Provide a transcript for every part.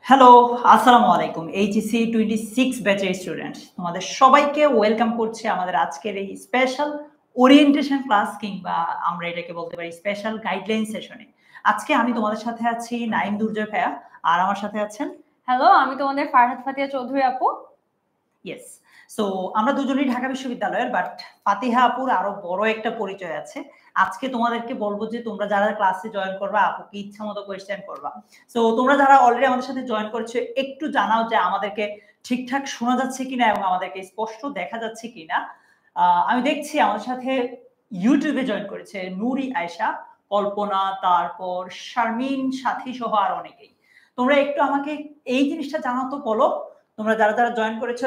Hello, আসসালামু আলাইকুম। HSC 26 ব্যাচের স্টুডেন্ট। তোমাদের সবাইকে ওয়েলকাম করছি আমাদের আজকের এই স্পেশাল ওরিয়েন্টেশন ক্লাস কিংবা আমরা এটাকে বলতে পারি স্পেশাল গাইডলাইন সেশনে। আজকে আমি তোমাদের সাথে আছি নাইম দুর্জয় ভাইয়া আর আমার সাথে আছেন হ্যালো, আমি তোমাদের ফারহাদ ফাতিহা চৌধুরী আপু। ইয়েস। সো আমরা দুজনেই ঢাকা বিশ্ববিদ্যালয়ের, বাট ফাতিহা আপুর আরো বড় একটা পরিচয় আছে। আজকে তোমাদেরকে বলবো যে তোমরা যারা ক্লাসে জয়েন করবা আপুকে ইচ্ছা মতো কোয়েশ্চেন করবা। সো তোমরা যারা অলরেডি আমাদের সাথে জয়েন করেছো একটু জানাও যে আমাদেরকে ঠিকঠাক শোনা যাচ্ছে কিনা এবং আমাদেরকে স্পষ্ট দেখা যাচ্ছে কিনা। আমি দেখছি আমাদের সাথে ইউটিউবে জয়েন করেছে নুরি আয়েশা, কল্পনা, তারপর শারমিন, সাথী সহ আর অনেকেই। তোমরা একটু আমাকে এই জিনিসটা জানাও তো, বলো তোমরা যারা যারা জয়েন করেছো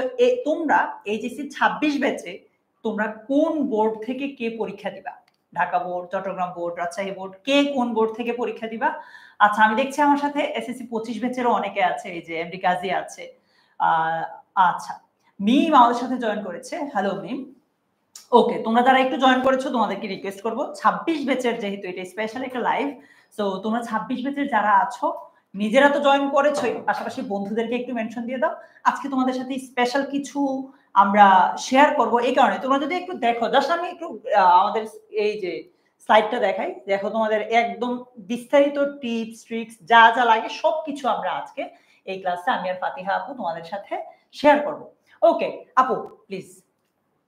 তোমরা এইচএসসি 26 ব্যাচে তোমরা কোন বোর্ড থেকে কে পরীক্ষা দিবা? Dhaka board, Chattogram board, Rajshahi board, কে কোন বোর্ড থেকে পরীক্ষা দিবা? আচ্ছা, আমি দেখছি আমার সাথে এসএসসি 25 ব্যাচেরও অনেকে আছে, এই যে এমডি কাজী আছে। আচ্ছা, মিম আমাদের সাথে জয়েন করেছে। হ্যালো মিম। ওকে, তোমরা যারা একটু জয়েন করেছো তোমাদেরকে রিকোয়েস্ট করবো 26 ব্যাচের, যেহেতু এটা স্পেশাল একটা লাইভ, সো তোমরা 26 ব্যাচের যারা আছো নিজেরা তো জয়েন করেছোই, পাশাপাশি বন্ধুদেরকে একটু মেনশন দিয়ে দাও। আজকে তোমাদের সাথে স্পেশাল কিছু আমরা শেয়ার করব, এই কারণে তোমরা যদি একটু দেখো, জাস্ট আমি একটু আমাদের এই যে স্লাইডটা দেখাই, দেখো তোমাদের একদম বিস্তারিত টিপস ট্রিক্স যা যা লাগে সবকিছু আমরা আজকে এই ক্লাসে আমি আর ফাতিহা আপু তোমাদের সাথে শেয়ার করব। ওকে আপু, প্লিজ।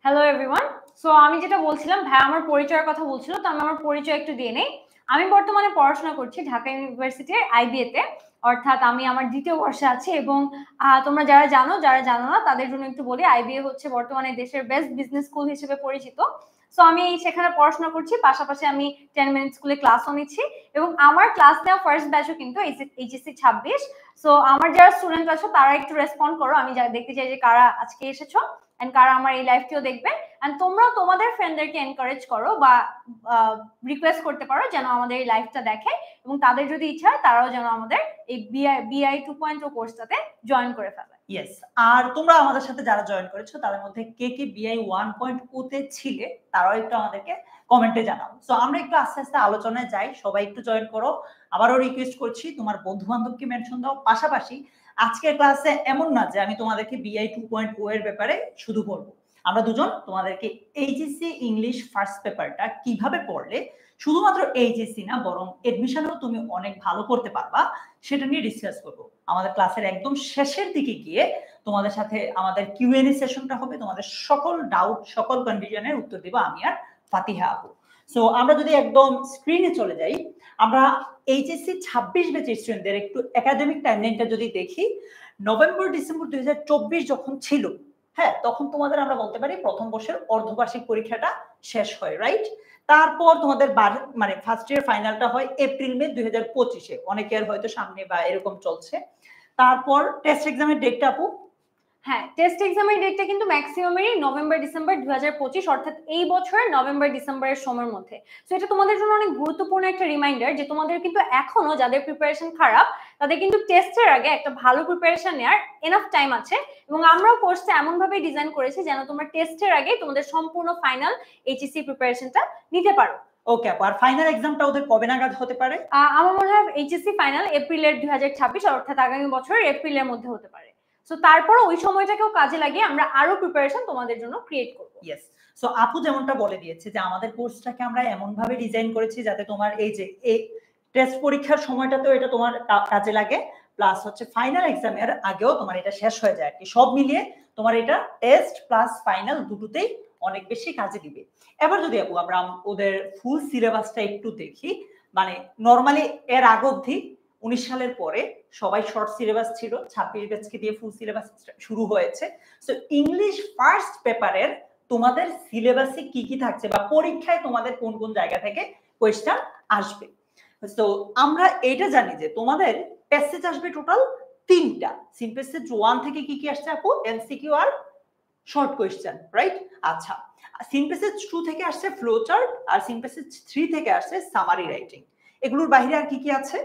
Hello everyone. সো আমি যেটা বলছিলাম, ভাই আমার পরিচয়ের কথা বলছিল, তো আমি আমার পরিচয় একটু দিয়ে নেই। আমি বর্তমানে পড়াশোনা করছি ঢাকা ইউনিভার্সিটির আইবিএ তে, অর্থাৎ আমি আমার দ্বিতীয় বর্ষে আছি। এবং তোমরা যারা জানো না তাদের জন্য একটু বলি, আইবিএ হচ্ছে বর্তমানে দেশের বেস্ট বিজনেস স্কুল হিসেবে পরিচিত। সো আমি সেখানে পড়াশোনা করছি, পাশাপাশি আমি 10 মিনিট স্কুলে ক্লাসও নিচ্ছি। এবং আমার ক্লাস নেওয়া ফার্স্ট ব্যাচও কিন্তু এইচএসসি 26। সো আমার যারা স্টুডেন্ট আছো তারা একটু রেসপন্ড করো, আমি দেখতে চাই যে কারা আজকে এসেছো এন্ড কারা আমার এই লাইভটিও দেখবে। এন্ড তোমরাও তোমাদের ফ্রেন্ডদেরকে এনকারেজ করো বা রিকোয়েস্ট করতে পারো যেন আমাদের এই লাইভটা দেখে, এবং তাদের যদি ইচ্ছা হয় তারাও যেন আমাদের এই বিআই 2.0 কোর্সটাতে জয়েন করে ফেলে। ইয়েস। আর তোমরা আমাদের সাথে যারা জয়েন করেছো তাদের মধ্যে কে কে বিআই 1.0 তে ছিলে তারাও একটু আমাদেরকে কমেন্টে জানাও। সো আমরা একটু আস্তে আস্তে আলোচনায় যাই, সবাই একটু জয়েন করো। আবারও রিকোয়েস্ট করছি তোমার বন্ধু বান্ধবকে মেনশন দাও। পাশাপাশি আজকের ক্লাসে এমন না যে আমি তোমাদেরকে বিআই 2.0 এর ব্যাপারে শুধু বলবো, আমরা দুজন তোমাদেরকে এইচএসসি ইংলিশ ফার্স্ট পেপারটা কিভাবে পড়লে শুধুমাত্র এইচএসসি না বরং এডমিশনেও তুমি অনেক ভালো করতে পারবা সেটা নিয়ে ডিসকাস করবো। আমাদের ক্লাসের একদম শেষের দিকে গিয়ে তোমাদের সাথে আমাদের কিউএনএ সেশনটা হবে, তোমাদের সকল ডাউট সকল কনফিউশনের উত্তর দেব আমি আর ফাতিহা আপু। সো আমরা যদি একদম স্ক্রিনে চলে যাই, আমরা এইচএসসি 26 ব্যাচের স্টুডেন্টদের একটু একাডেমিক টাইমলাইনটা যদি দেখি, নভেম্বর ডিসেম্বর 2024 যখন ছিল, হ্যাঁ তখন তোমাদের আমরা বলতে পারি প্রথম বর্ষের অর্ধবার্ষিক পরীক্ষাটা শেষ হয়, রাইট? তারপর তোমাদের মানে ফার্স্ট ইয়ার ফাইনালটা হয় এপ্রিল মে 2025-এ, অনেকের হয়তো সামনে বা এরকম চলছে। তারপর টেস্ট এক্সামের ডেটটা আপু? হ্যাঁ, টেস্ট এক্সামের ডেটটা কিন্তু ম্যাক্সিমামেরই নভেম্বর ডিসেম্বর 2025, অর্থাৎ এই বছরের নভেম্বর ডিসেম্বরের সময়ের মধ্যে। সো এটা তোমাদের জন্য অনেক গুরুত্বপূর্ণ একটা রিমাইন্ডার যে তোমাদের কিন্তু এখনো যাদের প্রিপারেশন খারাপ তাদের কিন্তু টেস্টের আগে একটা ভালো প্রিপারেশন নেওয়ার এনাফ টাইম আছে। এবং আমরাও কোর্সটা এমন ভাবে ডিজাইন করেছি যেন তোমরা টেস্টের আগে তোমাদের সম্পূর্ণ ফাইনাল এইচএসসি প্রিপারেশনটা নিতে পারো। ওকে আপু, আর ফাইনাল এক্সামটা ওদের কবে নাগাদ হতে পারে? আমার মনে হয় এইচএসসি ফাইনাল এপ্রিলের 2026, অর্থাৎ আগামী বছরের এপ্রিলের মধ্যে হতে পারে। সো তারপর ওই সময়টাকেও কাজে লাগিয়ে আমরা আরো প্রিপারেশন তোমাদের জন্য ক্রিয়েট করব। ইয়েস। সো আপু যেমনটা বলে দিয়েছে যে আমাদের কোর্সটাকে আমরা এমন ভাবে ডিজাইন করেছি যাতে তোমার এই যে এই টেস্ট পরীক্ষার সময়টাতেও এটা তোমার কাজে লাগে, প্লাস হচ্ছে ফাইনাল এক্সামের আগেও তোমার এটা শেষ হয়ে যায় আর কি। সব মিলিয়ে তোমার এটা টেস্ট প্লাস ফাইনাল দুটোতেই অনেক বেশি কাজে দিবে। এবার যদি আপু আমরা ওদের ফুল সিলেবাসটা একটু দেখি, মানে নরমালি এর আগ অবধি 19 সালের পরে সবাই শর্ট সিলেবাস ছিল, 26 ব্যাচকে দিয়ে ফুল সিলেবাস শুরু হয়েছে। সো ইংলিশ ফার্স্ট পেপারের তোমাদের সিলেবাসে কি কি থাকছে বা পরীক্ষায় তোমাদের কোন কোন জায়গা থেকে কোয়েশ্চেন আসবে। তো আমরা এটা জানি যে তোমাদের প্যাসেজ আসবে টোটাল 3টা। সিম্পেসেজ 1 থেকে কি কি আসছে আপু? এমসিকিউ আর শর্ট কোয়েশ্চেন, রাইট? আচ্ছা, সিম্পেসেজ 2 থেকে আসছে ফ্লো চার্ট, আর সিম্পেসেজ 3 থেকে আসছে সামারি রাইটিং। এগুলোর বাইরে আর কি কি আছে?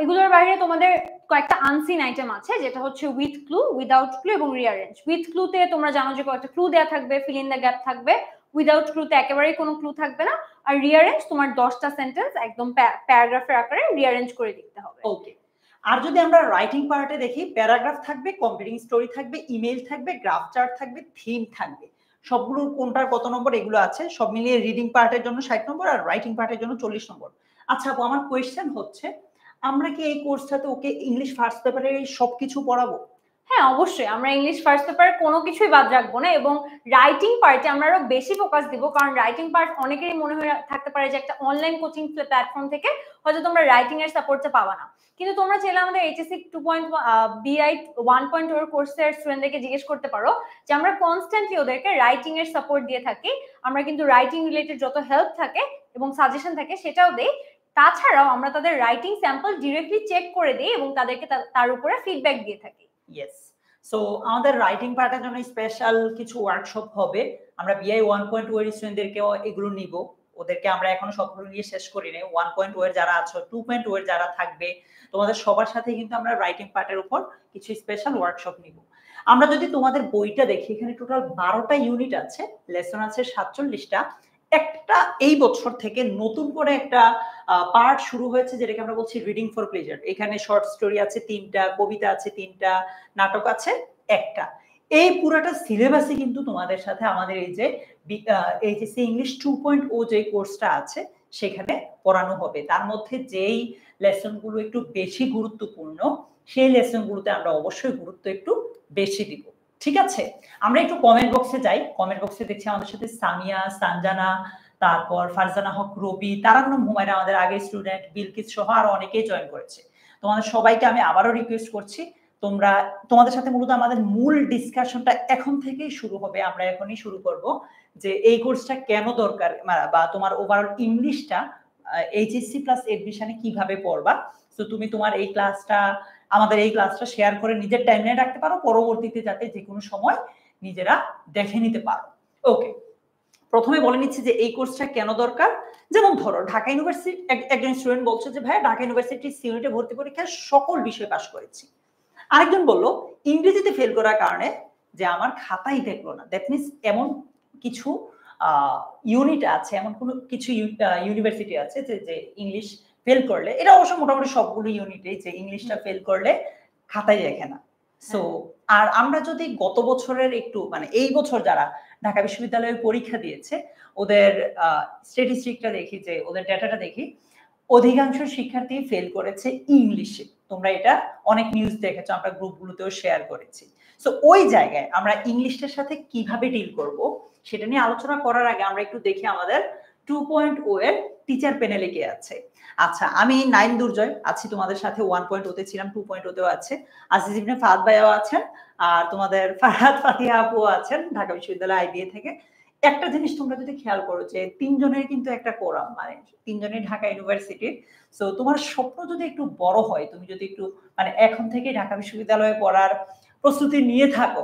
এগুলোর বাইরে তোমাদের কয়েকটা আনসিন আইটেম আছে, যেটা হচ্ছে উইথ ক্লু, উইদাউট ক্লু এবং রিঅ্যারেঞ্জ। উইথ ক্লুতে তোমরা জানো যে কয়েকটা ক্লু দেওয়া থাকবে, ফিল ইন দ্য গ্যাপ থাকবে। উইদাউট ক্লুতে একেবারেই কোনো ক্লু থাকবে না। আর রিঅ্যারেঞ্জ তোমার 10টা সেন্টেন্স একদম প্যারাগ্রাফের আকারে রিঅ্যারেঞ্জ করে দিতে হবে। ওকে, আর যদি আমরা রাইটিং পার্টে দেখি, প্যারাগ্রাফ থাকবে, কম্পিটিং স্টোরি থাকবে, ইমেল থাকবে, গ্রাফ চার্ট থাকবে, থিম থাকবে। সবগুলোর কোনটার কত নম্বর এগুলো আছে, সব মিলিয়ে রিডিং পার্টের জন্য 60 নম্বর আর রাইটিং পার্টের জন্য 40 নম্বর। আচ্ছা আপু, আমার কোয়েশ্চেন হচ্ছে, আমরা কি এই কোর্সটাতে ওকে ইংলিশ ফার্স্ট পেপারে সবকিছু পড়াবো? হ্যাঁ অবশ্যই, আমরা ইংলিশ ফার্স্ট পেপারে কোনো কিছুই বাদ রাখবো না, এবং রাইটিং পার্টে আমরা আরো বেশি ফোকাস দিব, কারণ রাইটিং পার্ট অনেকেরই মনে হয়ে থাকতে পারে যে একটা অনলাইন কোচিং প্ল্যাটফর্ম থেকে হয়তো তোমরা রাইটিং এর সাপোর্টটা পাবা না, কিন্তু তোমরা চাইলে আমাদের এইচএসসি 1.0 এর কোর্সের স্টুডেন্টদেরকে জিজ্ঞেস করতে পারো যে আমরা কনস্ট্যান্টলি ওদেরকে রাইটিং এর সাপোর্ট দিয়ে থাকি। আমরা কিন্তু রাইটিং রিলেটেড যত হেল্প থাকে এবং সাজেশন থাকে সেটাও দেই। তাছাড়াও আমরা তাদের রাইটিং স্যাম্পল ডিরেক্টলি চেক করে দিই এবং তাদেরকে তার উপরে ফিডব্যাক দিয়ে থাকি। ইয়েস, সো আমাদের রাইটিং পার্টের জন্য স্পেশাল কিছু ওয়ার্কশপ হবে। আমরা বিআই 1.0 এর স্টুডেন্টদেরকেও এগুলো নিব, ওদেরকে আমরা এখনো সবগুলো নিয়ে শেষ করি নাই। 1.0 এর যারা আছো, 2.0 এর যারা থাকবে, তোমাদের সবার সাথে কিন্তু আমরা রাইটিং পার্টের উপর কিছু স্পেশাল ওয়ার্কশপ নিব। আমরা যদি তোমাদের বইটা দেখি, এখানে টোটাল 12টা ইউনিট আছে, লেসন আছে 47টা। একটা এই বছর থেকে নতুন করে একটা পার্ট শুরু হয়েছে, যেটাকে আমরা বলছি রিডিং ফর প্লেজার। এখানে শর্ট স্টোরি আছে 3টা, কবিতা আছে 3টা, নাটক আছে 1টা। এই পুরাটা সিলেবাসই কিন্তু তোমাদের সাথে আমাদের এই যে এইচএসসি ইংলিশ 2.0 যে কোর্সটা আছে সেখানে পড়ানো হবে। তার মধ্যে যেই লেসনগুলো একটু বেশি গুরুত্বপূর্ণ, সেই লেসনগুলোতে আমরা অবশ্যই গুরুত্ব একটু বেশি দিব। ঠিক আছে, আমরা একটু কমেন্ট বক্সে যাই। কমেন্ট বক্সে দেখছি আমাদের সাথে সামিয়া, সানজানা, তারপর ফারজানা হক, রবি, তারান্নুম হুমায়রা, আমাদের আগের স্টুডেন্ট, বিলকিস সহ আরো অনেকেই জয়েন করেছে। তোমাদের সবাইকে আমি আবারও রিকোয়েস্ট করছি, তোমাদের সাথে মূলত আমাদের মূল ডিসকাশনটা এখন থেকেই শুরু হবে। আমরা এখনই শুরু করব যে এই কোর্সটা কেন দরকার, বা তোমার ওভারঅল ইংলিশটা এইচএসসি প্লাস এডমিশনে কিভাবে পড়বা। তো তুমি তোমার এই ক্লাসটা, আমাদের এই ক্লাসটা শেয়ার করে নিজের টাইমলাইনে রাখতে পারো, পরবর্তীতে যাতে যে কোনো সময় নিজেরা দেখে নিতে পারো। ওকে, প্রথমে বলে নিচ্ছি যে এই কোর্সটা কেন দরকার। যেমন ধরো ঢাকা ইউনিভার্সিটি একজন স্টুডেন্ট বলছে যে ভাই ঢাকা ইউনিভার্সিটি সিউনিটে ভর্তি পরীক্ষায় সকল বিষয় পাস করেছি। আরেকজন বললো ইংরেজিতে ফেল করার কারণে যে আমার খাতাই দেখলো না। দ্যাট মিনস এমন কিছু ইউনিট আছে, এমন কোনো কিছু ইউনিভার্সিটি আছে যে ইংলিশ ফেল করলে, এটা অবশ্য মোটামুটি সবগুলো ইউনিটে, যে ইংলিশটা ফেল করলে খাতায় দেখে না। সো আর আমরা যদি গত বছরের একটু মানে এই বছর যারা ঢাকা বিশ্ববিদ্যালয়ে পরীক্ষা দিয়েছে ওদের স্ট্যাটিস্টিকটা দেখি, যে ওদের ডেটাটা দেখি, অধিকাংশ শিক্ষার্থী ফেল করেছে ইংলিশে। তোমরা এটা অনেক নিউজ দেখেছো, আমরা গ্রুপগুলোতেও শেয়ার করেছি। সো ওই জায়গায় আমরা ইংলিশটার সাথে কিভাবে ডিল করব সেটা নিয়ে আলোচনা করার আগে আমরা একটু দেখি আমাদের 2.0 এর টিচার প্যানেলে কে আছে। আচ্ছা, আমি নাইম দুর্জয় আছি তোমাদের সাথে, 1.0 তে ছিলাম, 2.0 তেও আছে। আজিজ ইবনে ফাহাদ ভাইয়াও আছেন, আর তোমাদের ফারহাদ ফাতিহা আপুও আছেন ঢাকা বিশ্ববিদ্যালয় আইবিএ থেকে। একটা জিনিস তোমরা যদি খেয়াল করো যে তিনজনের কিন্তু একটা কোরাম, মানে তিনজনই ঢাকা ইউনিভার্সিটির। সো তোমার স্বপ্ন যদি একটু বড় হয়, তুমি যদি একটু মানে এখন থেকে ঢাকা বিশ্ববিদ্যালয়ে পড়ার প্রস্তুতি নিয়ে থাকো,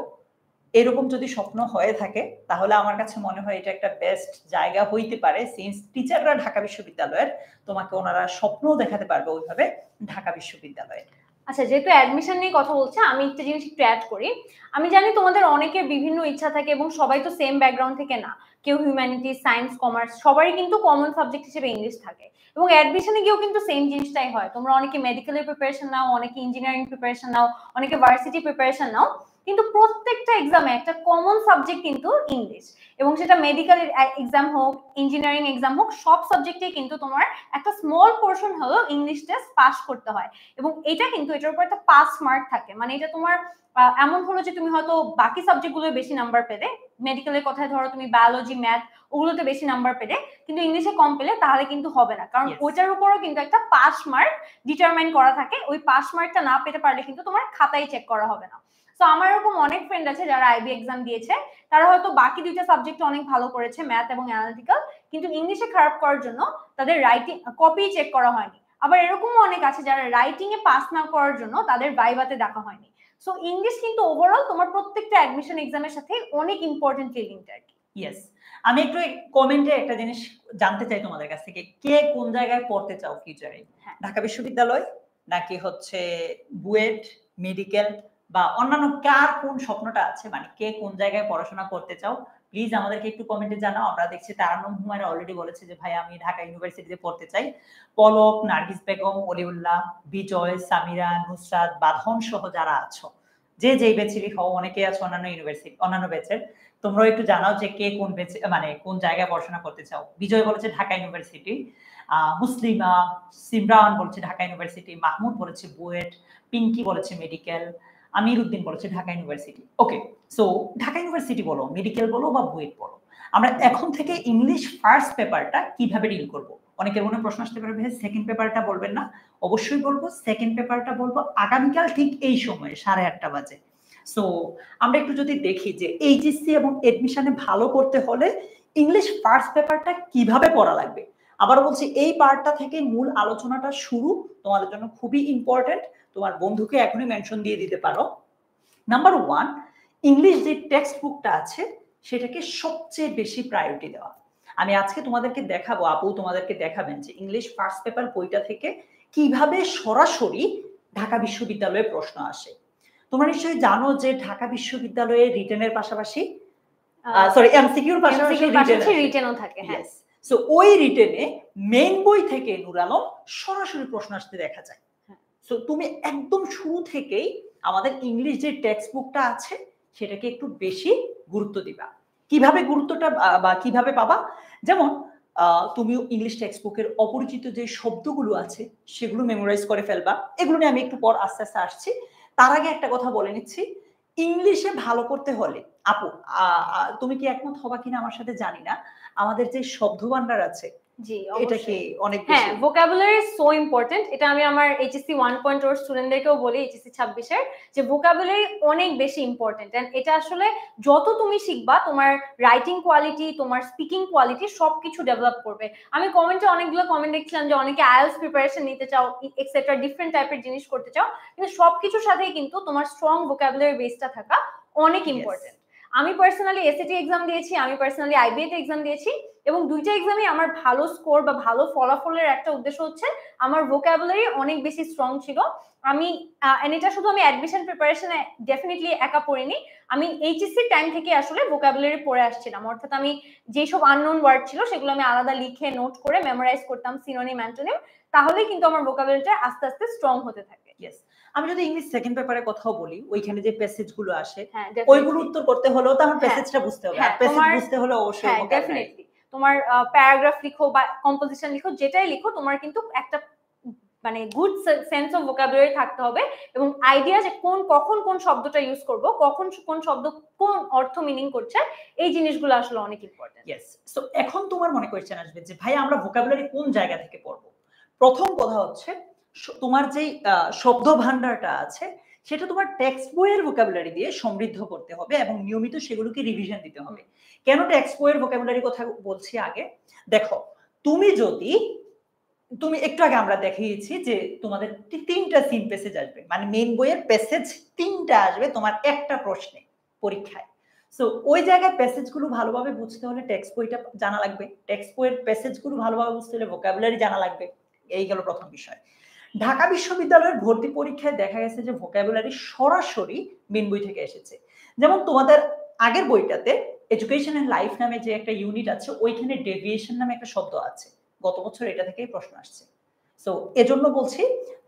এরকম যদি স্বপ্ন হয়ে থাকে, তাহলে আমার কাছে মনে হয় এটা একটা বেস্ট জায়গা হইতে পারে। সিন্স টিচাররা ঢাকা বিশ্ববিদ্যালয়ের, তোমাকে ওনারা স্বপ্ন দেখাতে পারবে ওইভাবে ঢাকা বিশ্ববিদ্যালয়ে। আচ্ছা, যেহেতু অ্যাডমিশন নিয়ে কথা বলছে, আমি একটা জিনিস একটু অ্যাড করি। আমি জানি তোমাদের অনেকের বিভিন্ন ইচ্ছা থাকে এবং সবাই তো সেম ব্যাকগ্রাউন্ড থেকে না, কেউ হিউম্যানিটিজ, সায়েন্স, কমার্স, সবারই কিন্তু কমন সাবজেক্ট হিসেবে ইংলিশ থাকে, এবং অ্যাডমিশনে গিয়েও কিন্তু সেম জিনিসটাই হয়। তোমরা অনেকে মেডিকেলের প্রিপারেশন নাও, অনেকে ইঞ্জিনিয়ারিং প্রিপারেশন নাও, অনেকে ভার্সিটি প্রিপারেশন নাও, কিন্তু প্রত্যেকটা এক্সামে একটা কমন সাবজেক্ট কিন্তু ইংলিশ। এবং সেটা মেডিকেলের এক্সাম হোক, ইঞ্জিনিয়ারিং এক্সাম হোক, সব সাবজেক্টে কিন্তু তোমার একটা স্মল পোর্শন হলো ইংলিশ টেস্ট পাস করতে হয়, এবং এটা কিন্তু এটার উপর একটা পাস মার্ক থাকে। মানে এটা তোমার এমন হলো যে তুমি হয়তো বাকি সাবজেক্টগুলো বেশি নাম্বার পেলে, মেডিকেলের কথায় ধরো তুমি বায়োলজি, ম্যাথ ওগুলোতে বেশি নাম্বার পেলে, কিন্তু ইংলিশে কম পেলে, তাহলে কিন্তু হবে না, কারণ ওইটার উপরও কিন্তু একটা পাস মার্ক ডিটারমাইন করা থাকে। ওই পাস মার্কটা না পেতে পারলে কিন্তু তোমার খাতায় চেক করা হবে না। তো আমার এরকম অনেক ফ্রেন্ড আছে যারা আইবি এক্সাম দিয়েছে, তারা হয়তো বাকি দুইটা সাবজেক্টে অনেক ভালো করেছে, ম্যাথ এবং অ্যানালিটিক্যাল, কিন্তু ইংলিশে খারাপ করার জন্য তাদের রাইটিং কপি চেক করা হয়নি। আবার এরকমও অনেক আছে যারা রাইটিং এ পাস না করার জন্য তাদের ভাইভাতে দেখা হয়নি। সো ইংলিশ কিন্তু ওভারঅল তোমার প্রত্যেকটা অ্যাডমিশন এক্সামের সাথে অনেক ইম্পর্টেন্ট লিঙ্কড আর কি। ইয়েস, আমি একটু কমেন্টে একটা জিনিস জানতে চাই তোমাদের কাছ থেকে, কে কোন জায়গায় পড়তে চাও ফিউচারে? ঢাকা বিশ্ববিদ্যালয় নাকি হচ্ছে বুয়েট, মেডিকেল, বা অন্যান্য কার কোন স্বপ্নটা আছে, মানে কে কোন জায়গায় পড়াশোনা করতে চাও প্লিজ আমাদেরকে একটু কমেন্টে জানাও। আমরা দেখছি তারান্নুম হুমায়রা অলরেডি বলেছে যে ভাই আমি ঢাকা ইউনিভার্সিটিতে পড়তে চাই। পলক, নার্গিস বেগম, অলিউল্লাহ, বিজয়, সামিরা, নুসরাত, বাঁধন সহ যারা আছো, যে যেই ব্যাচেরই হও, অনেকে আছে অন্যান্য ইউনিভার্সিটি অন্যান্য ব্যাচের, তোমরা একটু জানাও যে কে কোন ব্যাচে মানে কোন জায়গায় পড়াশোনা করতে চাও। বিজয় বলেছে ঢাকা ইউনিভার্সিটি, মুসলিমা, সিমরান বলেছে ঢাকা ইউনিভার্সিটি, মাহমুদ বলেছে বুয়েট, পিঙ্কি বলেছে মেডিকেল, আমির উদ্দিন বলেছে ঢাকা ইউনিভার্সিটি। ওকে, সো ঢাকা ইউনিভার্সিটি বলো, মেডিকেল বলো বা বুয়েট বলো, আমরা এখন থেকে ইংলিশ ফার্স্ট পেপারটা কিভাবে ডিল করব? অনেকের মনে প্রশ্ন আসতে পারে, ভাই সেকেন্ড পেপারটা বলবেন না? অবশ্যই বলবো, সেকেন্ড পেপারটা বলবো আগামীকাল ঠিক এই সময়ে 8:30 বাজে। সো আমরা একটু যদি দেখি যে এইচএসসি এবং এডমিশনে ভালো করতে হলে ইংলিশ ফার্স্ট পেপারটা কিভাবে পড়া লাগবে। আবার বলছি, এই পার্টটা থেকে মূল আলোচনাটা শুরু, তোমাদের জন্য খুবই ইম্পর্টেন্ট। তোমার বন্ধুকে এখনই মেনশন দিয়ে দিতে পারো। নাম্বার 1, ইংলিশ যে টেক্সট বুকটা আছে সেটাকে সবচেয়ে বেশি প্রায়োরিটি দেওয়া। আমি আজকে তোমাদেরকে দেখাবো, আপু তোমাদেরকে দেখাবেন যে ইংলিশ ফার্স্ট পেপার বইটা থেকে কিভাবে সরাসরি ঢাকা বিশ্ববিদ্যালয়ে প্রশ্ন আসে। তোমরা নিশ্চয়ই জানো যে ঢাকা বিশ্ববিদ্যালয়ে রিটেনের পাশাপাশি এমসিকিউর পাশাপাশি রিটেনও থাকে। হ্যাঁ, সো ওই রিটেনে মেইন বই থেকে নূর আলম সরাসরি প্রশ্ন আসতে দেখা যায়। সো তুমি একদম শুরু থেকেই আমাদের ইংলিশ যে টেক্সট বুকটা আছে সেটাকে একটু বেশি গুরুত্ব দিবা। কিভাবে গুরুত্বটা বা কিভাবে পাবা? যেমন তুমি ইংলিশ টেক্সট বুকের অপরিচিত যে শব্দগুলো আছে সেগুলো মেমোরাইজ করে ফেলবা। এগুলো নিয়ে আমি একটু পর আস্তে আস্তে আসছি। তার আগে একটা কথা বলে নিচ্ছি, ইংলিশে ভালো করতে হলে আপু তুমি কি একমত হবা কিনা আমার সাথে জানি না, আমাদের যে শব্দ ভান্ডার আছে জি এটা কি অনেক বেশি? হ্যাঁ, ভোকাবুলারি সো ইম্পর্টেন্ট। এটা আমি আমার এইচএসসি 1.0 স্টুডেন্টদেরকেও বলি, এইচএসসি 26 এর, যে ভোকাবুলারি অনেক বেশি ইম্পর্টেন্ট। এন্ড এটা আসলে যত তুমি শিখবা তোমার রাইটিং কোয়ালিটি, তোমার স্পিকিং কোয়ালিটি সবকিছু ডেভেলপ করবে। আমি কমেন্টে অনেকগুলো কমেন্ট দেখছিলাম যে অনেকে আইএলটিএস প্রিপারেশন নিতে চাও, এক্সেট্রা ডিফারেন্ট টাইপের জিনিস করতে চাও, কিন্তু সবকিছুর সাথেই কিন্তু তোমার স্ট্রং ভোকাবুলারি বেসটা থাকা অনেক ইম্পর্টেন্ট। আমি পার্সোনালি এসএটি এক্সাম দিয়েছি, আমি পার্সোনালি আইবিএতে এক্সাম দিয়েছি, এবং দুইটা এক্সামে আমার ভালো স্কোর বা ভালো ফলাফলের একটা উদ্দেশ্য হচ্ছে আমার ভোকাবুলারি অনেক বেশি স্ট্রং ছিল। আমি এটা শুধু আমি অ্যাডমিশন প্রিপারেশনে ডেফিনেটলি একা পড়িনি, আমি এইচএসসি টাইম থেকে আসলে ভোকাবুলারি পড়ে আসছিলাম। অর্থাৎ আমি যেসব আননোন ওয়ার্ড ছিল সেগুলো আমি আলাদা লিখে নোট করে মেমোরাইজ করতাম, সিনোনিম অ্যান্টোনিম, তাহলেই কিন্তু আমার ভোকাবুলারিটা আস্তে আস্তে স্ট্রং হতে থাকে। ইয়েস, আমি যদি ইংলিশ সেকেন্ড পেপারের কথাও বলি, ওইখানে যে প্যাসেজ গুলো আসে ওইগুলো উত্তর করতে হলেও তো আমার প্যাসেজটা বুঝতে হবে, আর প্যাসেজ বুঝতে হলে অবশ্যই ডেফিনেটলি তোমার প্যারাগ্রাফ লিখো বা কম্পোজিশন লিখো, যেটাই লিখো তোমার কিন্তু একটা মানে গুড সেন্স অফ ভোকাবুলারি থাকতে হবে, এবং আইডিয়া যে কখন কোন শব্দটা ইউজ করব, কখন কোন শব্দ কোন অর্থ মিনিং করছে, এই জিনিসগুলো আসলে অনেক ইম্পর্টেন্ট। ইয়েস, সো এখন তোমার মনে কোয়েশ্চেন আসবে যে ভাই আমরা ভোকাবুলারি কোন জায়গা থেকে পড়বো? প্রথম কথা হচ্ছে, তোমার যে শব্দ ভান্ডারটা আছে সেটা তোমার টেক্সট বইয়ের ভোকাবুলারি দিয়ে সমৃদ্ধ করতে হবে এবং নিয়মিত সেগুলোকে রিভিশন দিতে হবে। কেন টেক্সট বইয়ের ভোকাবুলারি কথা বলছি আগে দেখো, তুমি একটু আগে আমরা দেখিয়েছি যে তোমাদের 3টা সিন প্যাসেজ আসবে, মানে মেইন বইয়ের প্যাসেজ 3টা আসবে তোমার একটা প্রশ্নে পরীক্ষায়। সো ওই জায়গায় প্যাসেজগুলো ভালোভাবে বুঝতে হলে টেক্সট বইটা জানা লাগবে, টেক্সট বইয়ের প্যাসেজগুলো ভালোভাবে বুঝতে হলে ভোকাবুলারি জানা লাগবে। এই গেল প্রথম বিষয়। ঢাকা বিশ্ববিদ্যালয়ের ভর্তি পরীক্ষায় দেখা গেছে যে ভোকাবুলারি সরাসরি মেইন বই থেকে এসেছে। যেমন তোমাদের আগের বইটাতে এডুকেশন এন্ড লাইফ নামে যে একটা ইউনিট আছে, ওইখানে ডেভিয়েশন নামে একটা শব্দ আছে, গত বছর এটা থেকেই প্রশ্ন আসছে। সো এজন্য বলছি,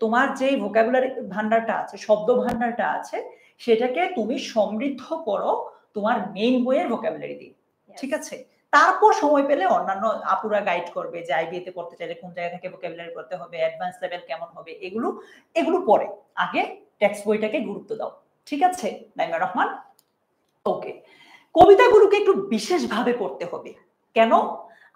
তোমার যে ভোকাবুলারি ভান্ডারটা আছে, শব্দ ভান্ডারটা আছে, সেটাকে তুমি সমৃদ্ধ করো তোমার মেইন বইয়ের ভোকাবুলারি দিয়ে, ঠিক আছে? তারপর সময় পেলে অন্যান্য আপুরা গাইড করবে যে আইবিএতে পড়তে চাইলে কোন জায়গা থেকে ভোকাবুলারি পড়তে হবে, অ্যাডভান্স লেভেল কেমন হবে, এগুলো পরে, আগে টেক্সট বইটাকে গুরুত্ব দাও, ঠিক আছে নাইমা রহমান? ওকে, কবিতাগুলোকে একটু বিশেষভাবে পড়তে হবে। কেন?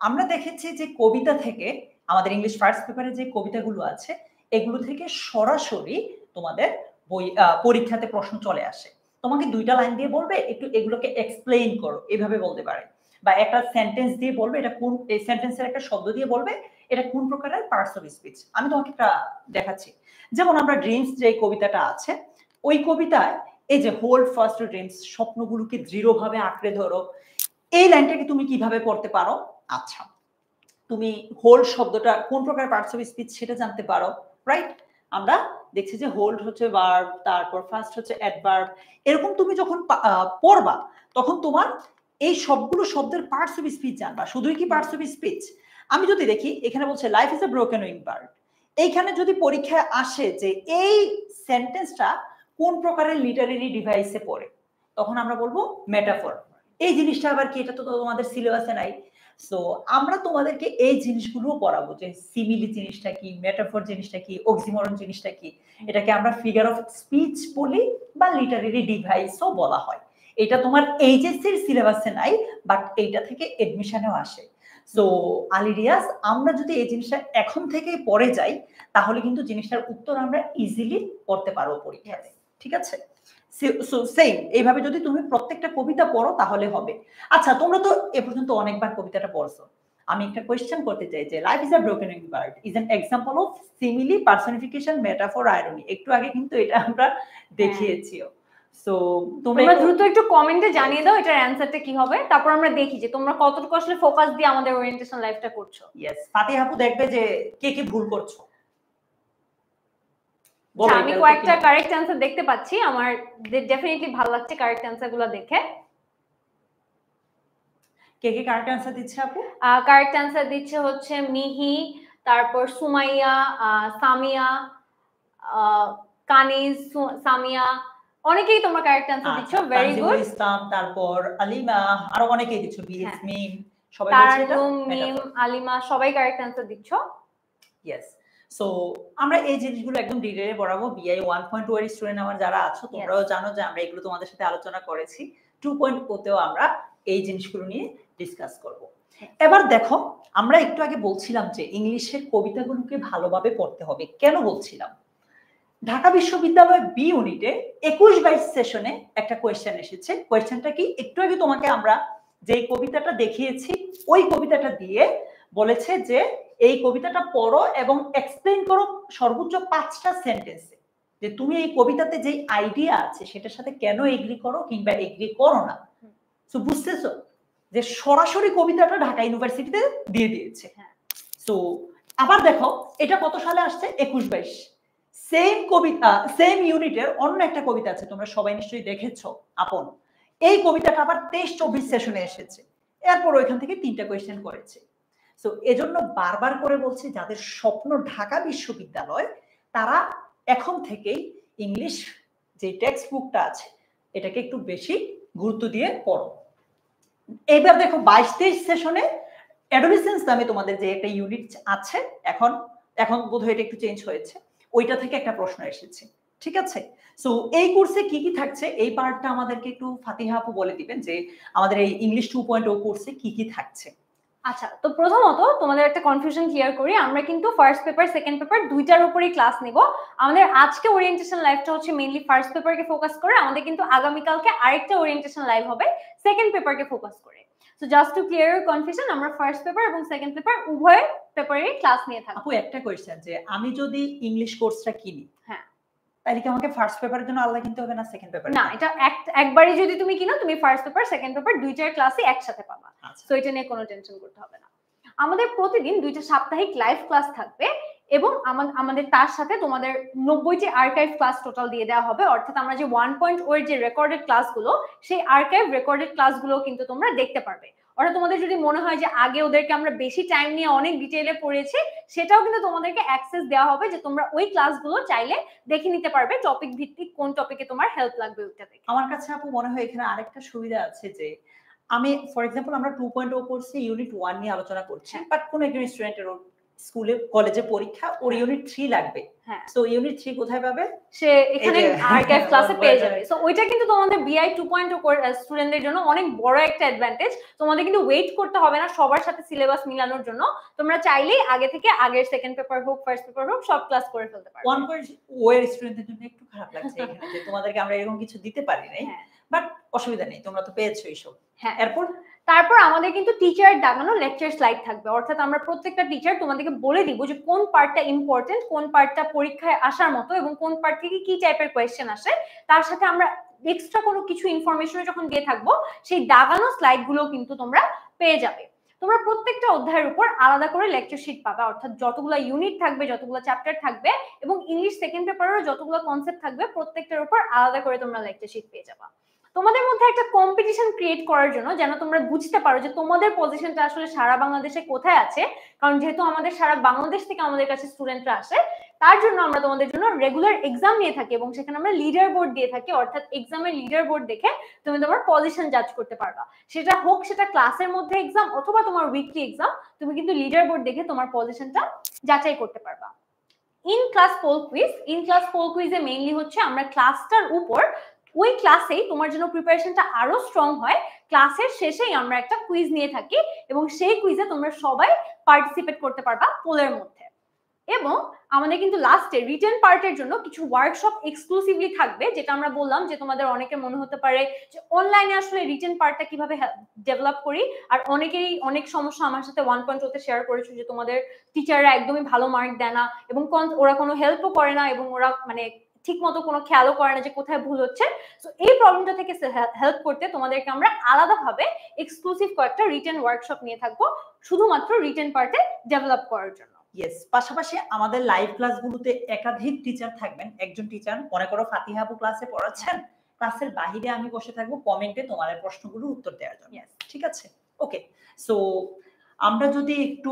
আমরা দেখেছি যে কবিতা থেকে আমাদের ইংলিশ ফার্স্ট পেপারে যে কবিতাগুলো আছে এগুলো থেকে সরাসরি তোমাদের বই পরীক্ষাতে প্রশ্ন চলে আসে। তোমাকে 2টা লাইন দিয়ে বলবে একটু এগুলোকে এক্সপ্লেইন করো, এভাবে বলতে পারে, বা একটা সেন্টেন্স দিয়ে বলবে এটা কোন, এই সেন্টেন্সের একটা শব্দ দিয়ে বলবে এটা কোন প্রকারের পার্টস অফ স্পিচ। আমি তোমাকে একটা দেখাচ্ছি, যেমন আমরা ড্রিমস যে কবিতাটা আছে, ওই কবিতায় এই যে হোল্ড ফার্স্ট ড্রিমস, স্বপ্নগুলোকে দৃঢ়ভাবে আঁকড়ে ধরো, এই লাইনটাকে তুমি কিভাবে পড়তে পারো? আচ্ছা, তুমি হোল্ড শব্দটা কোন প্রকার পার্টস অফ স্পিচ সেটা জানতে পারো, রাইট? আমরা দেখছি যে হোল্ড হচ্ছে ভার্ব, তারপর ফার্স্ট হচ্ছে অ্যাডভার্ব। এরকম তুমি যখন পড়বা তখন তোমার এই সবগুলো শব্দের পার্টস অফ স্পিচ জানবা। শুধুই কি পার্টস অফ স্পিচ? আমি যদি দেখি এখানে বলছে life is a broken wing bird, এইখানে যদি পরীক্ষায় আসে যে এই সেন্টেন্সটা কোন প্রকারের লিটারেরি ডিভাইসে পড়ে, তখন আমরা বলবো মেটাফর। এই জিনিসটা আবার কি, এটা তো তোমাদের সিলেবাসে নাই। সো আমরা তোমাদেরকে এই জিনিসগুলো পড়াবো যে সিমিলি জিনিসটা কি, মেটাফর জিনিসটা কি, অক্সিমরন জিনিসটা কি। এটাকে আমরা ফিগার অফ স্পিচ বলি বা লিটারেরি ডিভাইসও বলা হয়। এটা তোমার এইচএসসির সিলেবাসে নাই, বাট এইটা থেকে এডমিশনেও আসে। সো আলিরিয়াস, আমরা যদি এই জিনিসটা এখন থেকেই পড়ে যাই তাহলে কিন্তু জিনিসটার উত্তর আমরা ইজিলি করতে পারবো পরীক্ষাতে, ঠিক আছে? সো সেম এইভাবে যদি তুমি প্রত্যেকটা কবিতা পড়ো তাহলে হবে। আচ্ছা, তোমরা তো এ পর্যন্ত অনেকবার কবিতাটা পড়ছো, আমি একটা কোয়েশ্চেন করতে চাই যে life is a broken wing bird is an example of simile, personification, metaphor, irony. একটু আগে কিন্তু এটা আমরা দেখিয়েছিও। সো তোমরা দ্রুত একটু কমেন্টে জানিয়ে দাও এটার অ্যানসারটা কি হবে, তারপর আমরা দেখি যে তোমরা কতটুকু আসলে ফোকাস দিয়ে আমাদের ওরিয়েন্টেশন লাইফটা করছো। ইয়েস, ফাতিহা আপু দেখবে যে কে কে ভুল করছো। আমি কয়েকটা কারেক্ট অ্যানসার দেখতে পাচ্ছি, আমার ডেফিনেটলি ভালো লাগছে কারেক্ট অ্যানসারগুলো দেখে। কে কে কারেক্ট অ্যানসার দিচ্ছে আপু? কারেক্ট অ্যানসার দিচ্ছে হচ্ছে মিহি, তারপর সুমাইয়া, সামিয়া, কানিজ, সামিয়া, অনেকেই তোমরা কারেক্ট অ্যানসার দিচ্ছ। Very good. ইসলাম, তারপর আলিমা, আরো অনেকেই দিচ্ছ, বিএস মিম, সবাই বলছে এটা মিম, আলিমা সবাই কারেক্ট অ্যানসার দিচ্ছ। ইয়েস। সো আমরা এই জিনিসগুলো একদম ডিটেইলে পড়াবো। বিআই 1.2 এর স্টুডেন্ট আমার যারা আছো, তোমরাও জানো যে আমরা এগুলো তোমাদের সাথে আলোচনা করেছি। 2.0 তেও আমরা এই জিনিসগুলো নিয়ে ডিসকাস করব। এবার দেখো, আমরা একটু আগে বলছিলাম যে ইংলিশের কবিতাগুলোকে ভালোভাবে পড়তে হবে। কেন বলছিলাম? ঢাকা বিশ্ববিদ্যালয় বি ইউনিটে 21-22 সেশনে একটা কোয়েশ্চেন এসেছে। কোয়েশ্চেনটা কি, একটু আগে তোমাকে আমরা যে কবিতাটা দেখিয়েছি ওই কবিতাটা দিয়ে বলেছে যে এই কবিতাটা পড়ো এবং এক্সপ্লেইন করো সর্বোচ্চ 5টা সেন্টেন্সে, যে তুমি এই কবিতাতে যে আইডিয়া আছে সেটার সাথে কেন এগ্রি করো কিংবা এগ্রি করো না। সো বুঝতেছো যে সরাসরি কবিতাটা ঢাকা ইউনিভার্সিটিতে দিয়ে দিয়েছে। সো আবার দেখো এটা কত সালে আসছে, 21-22। সেম কবিতা, সেম ইউনিটের অন্য একটা কবিতা আছে, তোমরা সবাই নিশ্চয়ই দেখেছো, আপন। এই কবিতাটা আবার 23-24 সেশনে এসেছে। এরপর ওইখান থেকে 3টা কোয়েশ্চেন করেছে। সো এজন্য বারবার করে বলছি, যাদের স্বপ্ন ঢাকা বিশ্ববিদ্যালয়, তারা এখন থেকেই ইংলিশ যে টেক্সট বুকটা আছে এটাকে একটু বেশি গুরুত্ব দিয়ে পড়ো। এবার দেখো 22-23 সেশনে অ্যাডোলেসেন্স নামে তোমাদের যে একটা ইউনিট আছে, এখন বোধহয় এটা একটু চেঞ্জ হয়েছে, ওইটা থেকে একটা প্রশ্ন এসেছে, ঠিক আছে? সো এই কোর্সে কি কি থাকছে এই পার্টটা আমাদেরকে একটু ফাতিহা আপু বলে দিবেন যে আমাদের এই ইংলিশ 2.0 কোর্সে কি কি থাকছে। আচ্ছা, তো প্রথমত তোমাদের একটা কনফিউশন ক্লিয়ার করি, আমরা কিন্তু ফার্স্ট পেপার সেকেন্ড পেপার দুইটার উপরই ক্লাস নিব। আমাদের আজকে ওরিয়েন্টেশন লাইভটা হচ্ছে মেইনলি ফার্স্ট পেপারকে ফোকাস করে, আমাদের কিন্তু আগামীকালকে আরেকটা ওরিয়েন্টেশন লাইভ হবে সেকেন্ড পেপারকে ফোকাস করে। So just to clear your confusion, আমরা ফার্স্ট পেপার এবং সেকেন্ড পেপার উভয় পেপারেরই ক্লাস নিয়ে থাকবো। আপু একটা কোয়েশ্চেন, যে আমি যদি ইংলিশ কোর্সটা কিনি, হ্যাঁ, তাহলে কি আমাকে ফার্স্ট পেপারের জন্য আলাদা কিনতে হবে না সেকেন্ড পেপার? না, এটা একবারই যদি তুমি কিনো, তুমি ফার্স্ট পেপার সেকেন্ড পেপার দুইটার ক্লাসই একসাথে পাবা। সো এটা নিয়ে কোনো টেনশন করতে হবে না। আমাদের প্রতিদিন 2টা সাপ্তাহিক লাইভ ক্লাস থাকবে এবং আমাদের তার সাথে তোমাদের 90টি আর্কাইভ ক্লাস টোটাল দিয়ে দেওয়া হবে। অর্থাৎ আমরা যে 1.0 এর যে রেকর্ডেড ক্লাসগুলো, সেই আর্কাইভ রেকর্ডেড ক্লাসগুলো কিন্তু তোমরা দেখতে পারবে। অর্থাৎ তোমাদের যদি মনে হয় যে আগে ওদেরকে আমরা বেশি টাইম নিয়ে অনেক ডিটেইলে পড়েছি, সেটাও কিন্তু তোমাদেরকে অ্যাক্সেস দেওয়া হবে, যে তোমরা ওই ক্লাসগুলো চাইলে দেখে নিতে পারবে, টপিক ভিত্তিক কোন টপিকে তোমার হেল্প লাগবে ওইটা দেখে। আমার কাছে আপু মনে হয় এখানে আরেকটা সুবিধা আছে, যে আমি ফর এক্সাম্পল আমরা 2.0 কোর্সে ইউনিট 1 নিয়ে আলোচনা করছি, বাট কোন একজন স্টুডেন্টের স্কুলে কলেজে পরীক্ষা, ওর ইউনিট 3 লাগবে। সো ইউনিট 3 কোথায় পাবে? সে এখানে আর্কাইভ ক্লাসে পেয়ে যাবে। সো ওইটা কিন্তু তোমাদের বিআই 2.0 স্টুডেন্টদের জন্য অনেক বড় একটা অ্যাডভান্টেজ। তোমাদের কিন্তু ওয়েট করতে হবে না সবার সাথে সিলেবাস মিলানোর জন্য। তোমরা চাইলেই আগে থেকে আগের সেকেন্ড পেপার হোক ফার্স্ট পেপার হোক সব ক্লাস করে ফেলতে পারবে। 1.0 এর স্টুডেন্টদের জন্য একটু খারাপ লাগছে এখানে যে তোমাদেরকে আমরা এরকম কিছু দিতে পারি নাই, বাট অসুবিধা নেই, তোমরা তো পেয়েছো এইসব। হ্যাঁ, তারপর আমাদের কিন্তু টিচার দাগানো লেকচার স্লাইড থাকবে। অর্থাৎ আমরা প্রত্যেকটা টিচার তোমাদেরকে বলে দিব যে কোন পার্টটা ইম্পর্টেন্ট, কোন পার্টটা পরীক্ষায় আসার মতো এবং কোন পার্ট থেকে কি টাইপের কোয়েশ্চেন আসে। তার সাথে আমরা এক্সট্রা কোনো কিছু ইনফরমেশন যখন দিয়ে থাকবো, সেই দাগানো স্লাইড গুলো কিন্তু তোমরা পেয়ে যাবে। তোমরা প্রত্যেকটা অধ্যায়ের উপর আলাদা করে লেকচার শিট পাবে, অর্থাৎ যতগুলো ইউনিট থাকবে, যতগুলো চ্যাপ্টার থাকবে এবং ইংলিশ সেকেন্ড পেপারেরও যতগুলো কনসেপ্ট থাকবে, প্রত্যেকটার উপর আলাদা করে তোমরা লেকচার শিট পেয়ে যাবে। তোমাদের মধ্যে একটা কম্পিটিশন ক্রিয়েট করার জন্য, যেন তোমরা বুঝতে পারো যে তোমাদের পজিশনটা আসলে সারা বাংলাদেশে কোথায় আছে, কারণ যেহেতু আমাদের সারা বাংলাদেশ থেকে আমাদের কাছে স্টুডেন্টরা আসে, তার জন্য আমরা তোমাদের জন্য রেগুলার এক্সাম নিয়ে থাকি এবং সেখানে আমরা লিডার বোর্ড দিয়ে থাকি, অর্থাৎ এক্সামের লিডার বোর্ড দেখে তুমি তোমার পজিশন জাজ করতে পারবা। সেটা হোক সেটা ক্লাসের মধ্যে এক্সাম অথবা তোমার উইকলি এক্সাম, তুমি কিন্তু লিডার বোর্ড দেখে তোমার পজিশনটা যাচাই করতে পারবা। ইন ক্লাস পোল কুইজে মেইনলি হচ্ছে আমরা ক্লাসটার উপর ওই ক্লাসেই তোমার জন্য প্রিপারেশনটা আরো স্ট্রং হয়, ক্লাসের শেষেই আমরা একটা কুইজ নিয়ে থাকি এবং সেই কুইজে তোমরা সবাই পার্টিসিপেট করতে পারবা পোলের মধ্যে। এবং আমাদের কিন্তু লাস্টে রিটেন পার্টের জন্য কিছু ওয়ার্কশপ এক্সক্লুসিভলি থাকবে, যেটা আমরা বললাম যে তোমাদের অনেকের মনে হতে পারে যে অনলাইনে আসলে রিটেন পার্টটা কিভাবে ডেভেলপ করি, আর অনেকেরই অনেক সমস্যা আমার সাথে 1.0 তে শেয়ার করেছো যে তোমাদের টিচাররা একদমই ভালো মার্ক দেয় না এবং ওরা কোনো হেল্পও করে না এবং ওরা মানে ঠিক মতো কোনো খেয়ালও করে না যে কোথায় ভুল হচ্ছে। তো এই প্রবলেমটা থেকে হেল্প করতে তোমাদেরকে আমরা আলাদাভাবে এক্সক্লুসিভ কয়েকটা রিটেন ওয়ার্কশপ নিয়ে থাকবো শুধুমাত্র রিটেন পার্টে ডেভেলপ করার জন্য। ইয়েস, পাশাপাশি আমাদের লাইভ ক্লাসগুলোতে একাধিক টিচার থাকবেন। একজন টিচার মনে করো ফাতিহা আপু ক্লাসে পড়াচ্ছেন, ক্লাসের বাহিরে আমি বসে থাকবো কমেন্টে তোমাদের প্রশ্নগুলোর উত্তর দেওয়ার জন্য। ঠিক আছে, ওকে। সো আমরা যদি একটু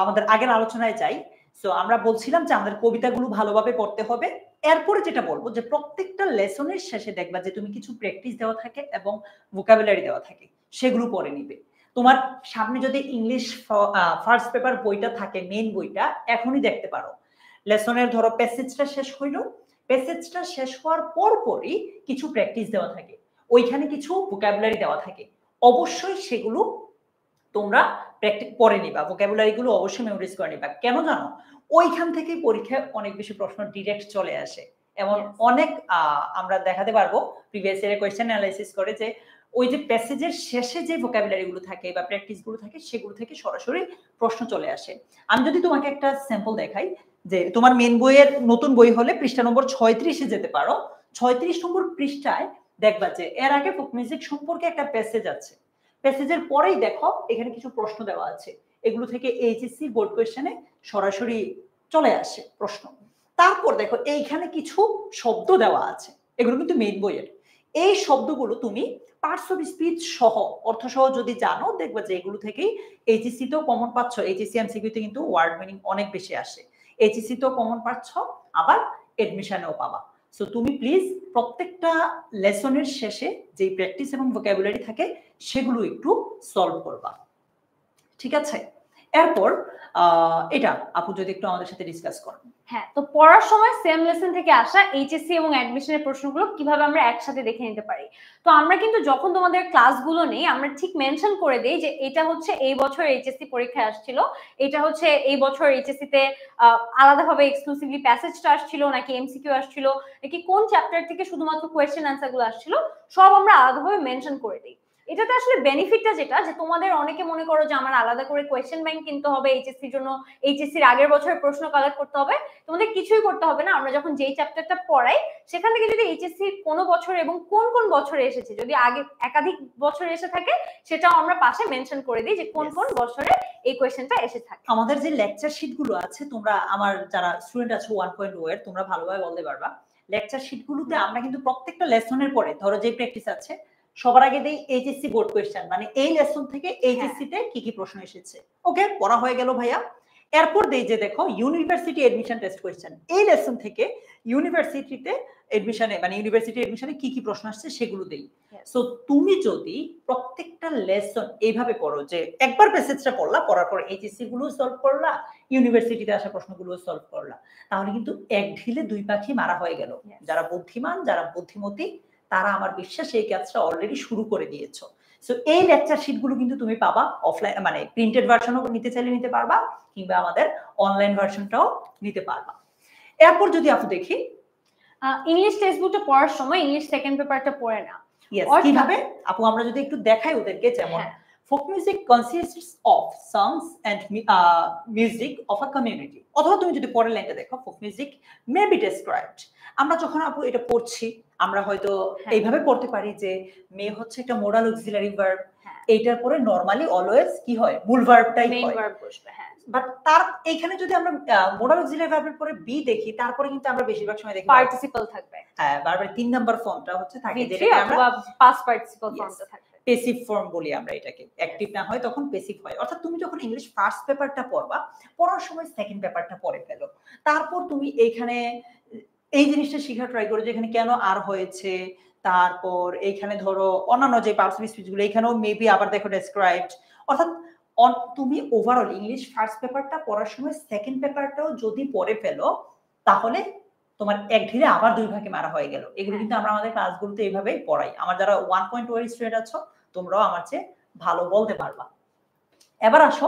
আমাদের আগের আলোচনায় যাই, সো আমরা বলছিলাম যে আমাদের কবিতাগুলো ভালোভাবে পড়তে হবে। এরপরে যেটা বলবো যে প্রত্যেকটা লেসনের শেষে দেখবা যে তুমি কিছু প্র্যাকটিস দেওয়া থাকে এবং ভোকাবুলারি দেওয়া থাকে, সেগুলো পড়ে নিবে। তোমার সামনে যদি ইংলিশ ফার্স্ট পেপার বইটা থাকে, মেইন বইটা এখনই দেখতে পারো। লেসনের ধরো প্যাসেজটা শেষ হইলো, প্যাসেজটা শেষ হওয়ার পরই কিছু প্র্যাকটিস দেওয়া থাকে, ওইখানে কিছু ভোকাবুলারি দেওয়া থাকে। অবশ্যই সেগুলো তোমরা প্র্যাকটিস করে নিবা, ভোকাবুলারি গুলো অবশ্যই মেমোরাইজ করে নিবা। কেন জানো? ওইখান থেকে পরীক্ষায় অনেক বেশি প্রশ্ন ডিরেক্ট চলে আসে। এমন অনেক আমরা দেখাতে পারবো প্রিভিয়াস ইয়ারে কোয়েশ্চেন অ্যানালাইসিস করে যে ওই যে প্যাসেজের শেষে যে ভোকাবুলারি গুলো থাকে বা প্র্যাকটিস গুলো থাকে সেগুলো থেকে সরাসরি প্রশ্ন চলে আসে। আমি যদি তোমাকে একটা স্যাম্পল দেখাই, যে তোমার মেন বইয়ের নতুন বই হলে পৃষ্ঠা নম্বর 36-এ যেতে পারো। 36 নম্বর পৃষ্ঠায় দেখবা যে এর আগে ফোক মিউজিক সম্পর্কে একটা প্যাসেজ আছে, প্যাসেজের পরেই দেখো এখানে কিছু প্রশ্ন দেওয়া আছে, এগুলো থেকে এইচএসসি বোর্ড কোয়েশ্চেনে সরাসরি চলে আসে প্রশ্ন। তারপর দেখো এইখানে কিছু শব্দ দেওয়া আছে, এগুলো কিন্তু মেইন বইয়ের। এই শব্দগুলো তুমি পার্টস অফ স্পিচ সহ অর্থ সহ যদি জানো, দেখবা যে এগুলো থেকেই এইচএসসি তেও কমন পাচ্ছ। এইচএসসি এমসিকিউতে কিন্তু ওয়ার্ড মিনিং অনেক বেশি আসে, এইচএসসি তেও কমন পাচ্ছ, আবার এডমিশনেও পাবা। সো তুমি প্লিজ প্রত্যেকটা লেসনের শেষে যে প্র্যাকটিস এবং ভোকাবুলারি থাকে সেগুলো একটু সলভ করবা, ঠিক আছে? এরপর এটা আপু যদি একটু আমাদের সাথে ডিসকাস করেন। হ্যাঁ, তো পড়ার সময় সেম লেসন থেকে আসা এইচএসসি এবং অ্যাডমিশনের প্রশ্নগুলো কিভাবে আমরা একসাথে দেখে নিতে পারি। তো আমরা কিন্তু যখন তোমাদের ক্লাসগুলো নেই আমরা ঠিক মেনশন করে দেই যে এটা হচ্ছে এই বছর এইচএসসি পরীক্ষায় আসছিল, এটা হচ্ছে এই বছর এইচএসসি তে আলাদাভাবে এক্সক্লুসিভলি প্যাসেজটা আসছিল নাকি এমসিকিউ আসছিল নাকি কোন চ্যাপ্টার থেকে শুধুমাত্র কোয়েশ্চেন অ্যান্সার গুলো আসছিল, সব আমরা আলাদাভাবে মেনশন করে দিই। এটাতে আসলে বেনিফিটটা যেটা, যে তোমাদের অনেকে মনে করো যে আমার আলাদা করে কোয়েশ্চেন ব্যাংক কিনতে হবে এইচএসসির জন্য, এইচএসসির আগের বছরের প্রশ্ন কালেক্ট করতে হবে। তোমাদের কিছুই করতে হবে না, আমরা যখন যেই চ্যাপ্টারটা পড়াই সেখান থেকে যদি এইচএসসি কোন বছর এবং কোন কোন বছরে এসেছে, যদি আগে একাধিক বছরে এসে থাকে সেটাও আমরা পাশে মেনশন করে দিই যে কোন কোন বছরে এই কোয়েশ্চেনটা এসে থাকে। আমাদের যে লেকচার শিট গুলো আছে, তোমরা আমার যারা স্টুডেন্ট আছে 1.0 এর, তোমরা ভালোভাবে বলতে পারবা, লেকচার শিট গুলোতে আমরা কিন্তু প্রত্যেকটা লেসনের পরে ধরো যে প্র্যাকটিস আছে সবার আগে দেই এইচএসসি বোর্ড কোয়েশ্চেন, মানে এই লেসন থেকে এইচএসসি তে কি কি প্রশ্ন এসেছে। ওকে, পড়া হয়ে গেল ভাইয়া। এরপর দেই যে দেখো ইউনিভার্সিটি এডমিশন টেস্ট কোয়েশ্চেন, এই লেসন থেকে ইউনিভার্সিটিতে এডমিশনে মানে ইউনিভার্সিটি এডমিশনে কি কি প্রশ্ন আসছে সেগুলো দেই। সো তুমি যদি প্রত্যেকটা লেসন এইভাবে পড়ো যে একবার প্যাসেজটা পড়লা, পড়ার পর এইচএসসি গুলো সলভ করলা, ইউনিভার্সিটিতে আসা প্রশ্নগুলো সলভ করলা, তাহলে কিন্তু এক ঢিলে দুই পাখি মারা হয়ে গেল। যারা বুদ্ধিমান, যারা বুদ্ধিমতী, তারা আমার বিশ্বাস এই কাজটা অলরেডি শুরু করে দিয়েছো। সো এই লেকচার শিটগুলো কিন্তু তুমি পাবা অফলাইন, মানে প্রিন্টেড ভার্সনও নিতে চাইলে নিতে পারবা, কিংবা আমাদের অনলাইন ভার্সনটাও নিতে পারবা। এরপর যদি আপু দেখি ইংলিশ টেক্সট বুকটা পড়ার সময় ইংলিশ সেকেন্ড পেপারটা পড়ে না। কিভাবে আপু আমরা যদি একটু দেখাই ওদেরকে, যেমন folk music consists of songs and music of a community, অথবা তুমি যদি পরের লাইনটা দেখো folk music may be described। আমরা যখন আপু এটা পড়ছি আমরা হয়তো এইভাবে পড়তে পারি যে মে হচ্ছে একটা মোডাল অক্সিলারি ভার্ব, এইটার পরে নরমালি অলওয়েজ কি হয়, মূল ভার্বটাই হয়, মেইন ভার্ব বসবে। হ্যাঁ, বাট তার এখানে যদি আমরা মোডাল অক্সিলারি ভার্বের পরে বি দেখি, তারপরে কিন্তু আমরা বেশিরভাগ সময় দেখি পার্টিসিপল থাকবে। হ্যাঁ, ভার্বের 3 নাম্বার ফর্মটা হচ্ছে থাকে, যেটা আমরা পাস্ট পার্টিসিপল ফর্মটা থাকবে। পেসিভ ফর্ম বলি আমরা এটাকে, অ্যাক্টিভ না হয় তখন পেসিভ হয়। অর্থাৎ তুমি যখন ইংলিশ ফার্স্ট পেপারটা পড়বা, পড়ার সময় সেকেন্ড পেপারটা পড়ে ফেলো, তারপর তুমি এইখানে এই জিনিসটা শেখা ট্রাই করো যে এখানে কেন আর হয়েছে, তারপর এইখানে ধরো অন্যান্য যে পার্টস স্পিচগুলো এখানেও মেবি আবার দেখো ডেসক্রাইবড। অর্থাৎ তুমি ওভারঅল ইংলিশ ফার্স্ট পেপারটা পড়ার সময় সেকেন্ড পেপারটাও যদি পড়ে ফেলো, তাহলে তোমার এক ঢিলে আবার 2 ভাগে মারা হয়ে গেল। এগুলো কিন্তু আমরা আমাদের ক্লাসগুলোতে এইভাবেই পড়াই। আমার যারা 1.2 এর স্টুডেন্ট আছো, তোমরাও আমার চেয়ে ভালো বলতে পারবা। এবার আসো,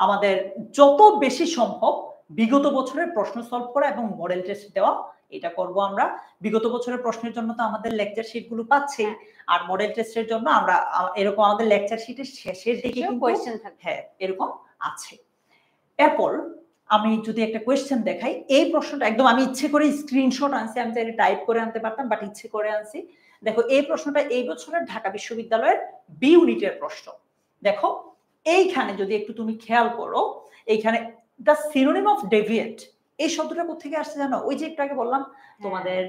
আমাদের যত বেশি সম্ভব বিগত বছরের প্রশ্ন সলভ করা এবং মডেল টেস্ট দেওয়া, এটা করব আমরা। বিগত বছরের প্রশ্নের জন্য তো আমাদের লেকচার শিটগুলো পাচ্ছি, আর মডেল টেস্টের জন্য আমরা এরকম আমাদের লেকচার শিটের শেষের দিকে কোয়েশ্চেন থাকে, হ্যাঁ এরকম আছে। এরপর আমি যদি একটা কোয়েশ্চেন দেখাই, এই প্রশ্নটা একদম আমি ইচ্ছে করে স্ক্রিনশট আনছি, আমি চাইলে টাইপ করে আনতে পারতাম, বাট ইচ্ছে করে আনছি। দেখো এই প্রশ্নটা এই বছরের ঢাকা বিশ্ববিদ্যালয়ের বি ইউনিটের প্রশ্ন। দেখো এইখানে যদি একটু তুমি খেয়াল করো, এইখানে দ্য সিনোনিম অফ ডেভিয়েট, এই শব্দটা কোথা থেকে আসছে জানো? ওই যে একটু আগে বললাম তোমাদের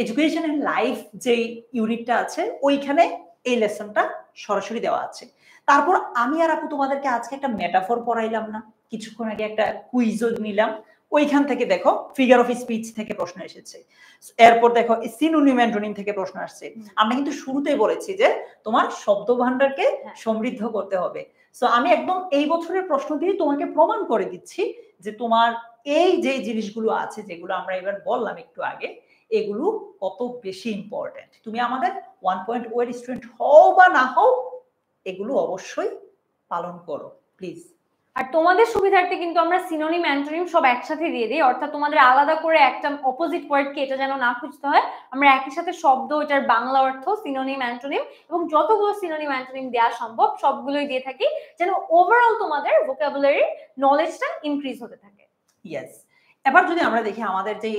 এডুকেশন এন্ড লাইফ যে ইউনিটটা আছে, ওইখানে এই লেসনটা সরাসরি দেওয়া আছে। তারপর আমি আর আপু তোমাদেরকে আজকে একটা মেটাফর পড়াইলাম না, কিছুক্ষণ আগে একটা কুইজও নিলাম, ওইখান থেকে দেখো ফিগার অফ স্পিচ থেকে প্রশ্ন এসেছে। এরপর দেখো সিনোনিম অ্যান্টোনিম থেকে প্রশ্ন আসছে। আমরা কিন্তু শুরুতেই বলেছি যে তোমার শব্দ ভান্ডারকে সমৃদ্ধ করতে হবে। সো আমি একদম এই বছরের প্রশ্ন দিয়ে তোমাকে প্রমাণ করে দিচ্ছি যে তোমার এই যে জিনিসগুলো আছে, যেগুলো আমরা এবার বললাম একটু আগে, এগুলো কত বেশি ইম্পর্টেন্ট। তুমি আমাদের 1.0 এর স্টুডেন্ট হও বা না হও, এগুলো অবশ্যই পালন করো প্লিজ। আর তোমাদের সুবিধার্থে কিন্তু আমরা সিনোনিম অ্যান্টোনিম সব একসাথে দিয়ে দিই, অর্থাৎ তোমাদের আলাদা করে একটা অপোজিট ওয়ার্ড কি এটা যেন না খুঁজতে হয়। আমরা একই সাথে শব্দ, এটার বাংলা অর্থ, সিনোনিম অ্যান্টোনিম এবং যতগুলো সিনোনিম অ্যান্টোনিম দেওয়া সম্ভব সবগুলোই দিয়ে থাকি, যেন ওভারঅল তোমাদের ভোকাবুলারি নলেজটা ইনক্রিজ হতে থাকে। ইয়েস। এবার যদি আমরা দেখি আমাদের যে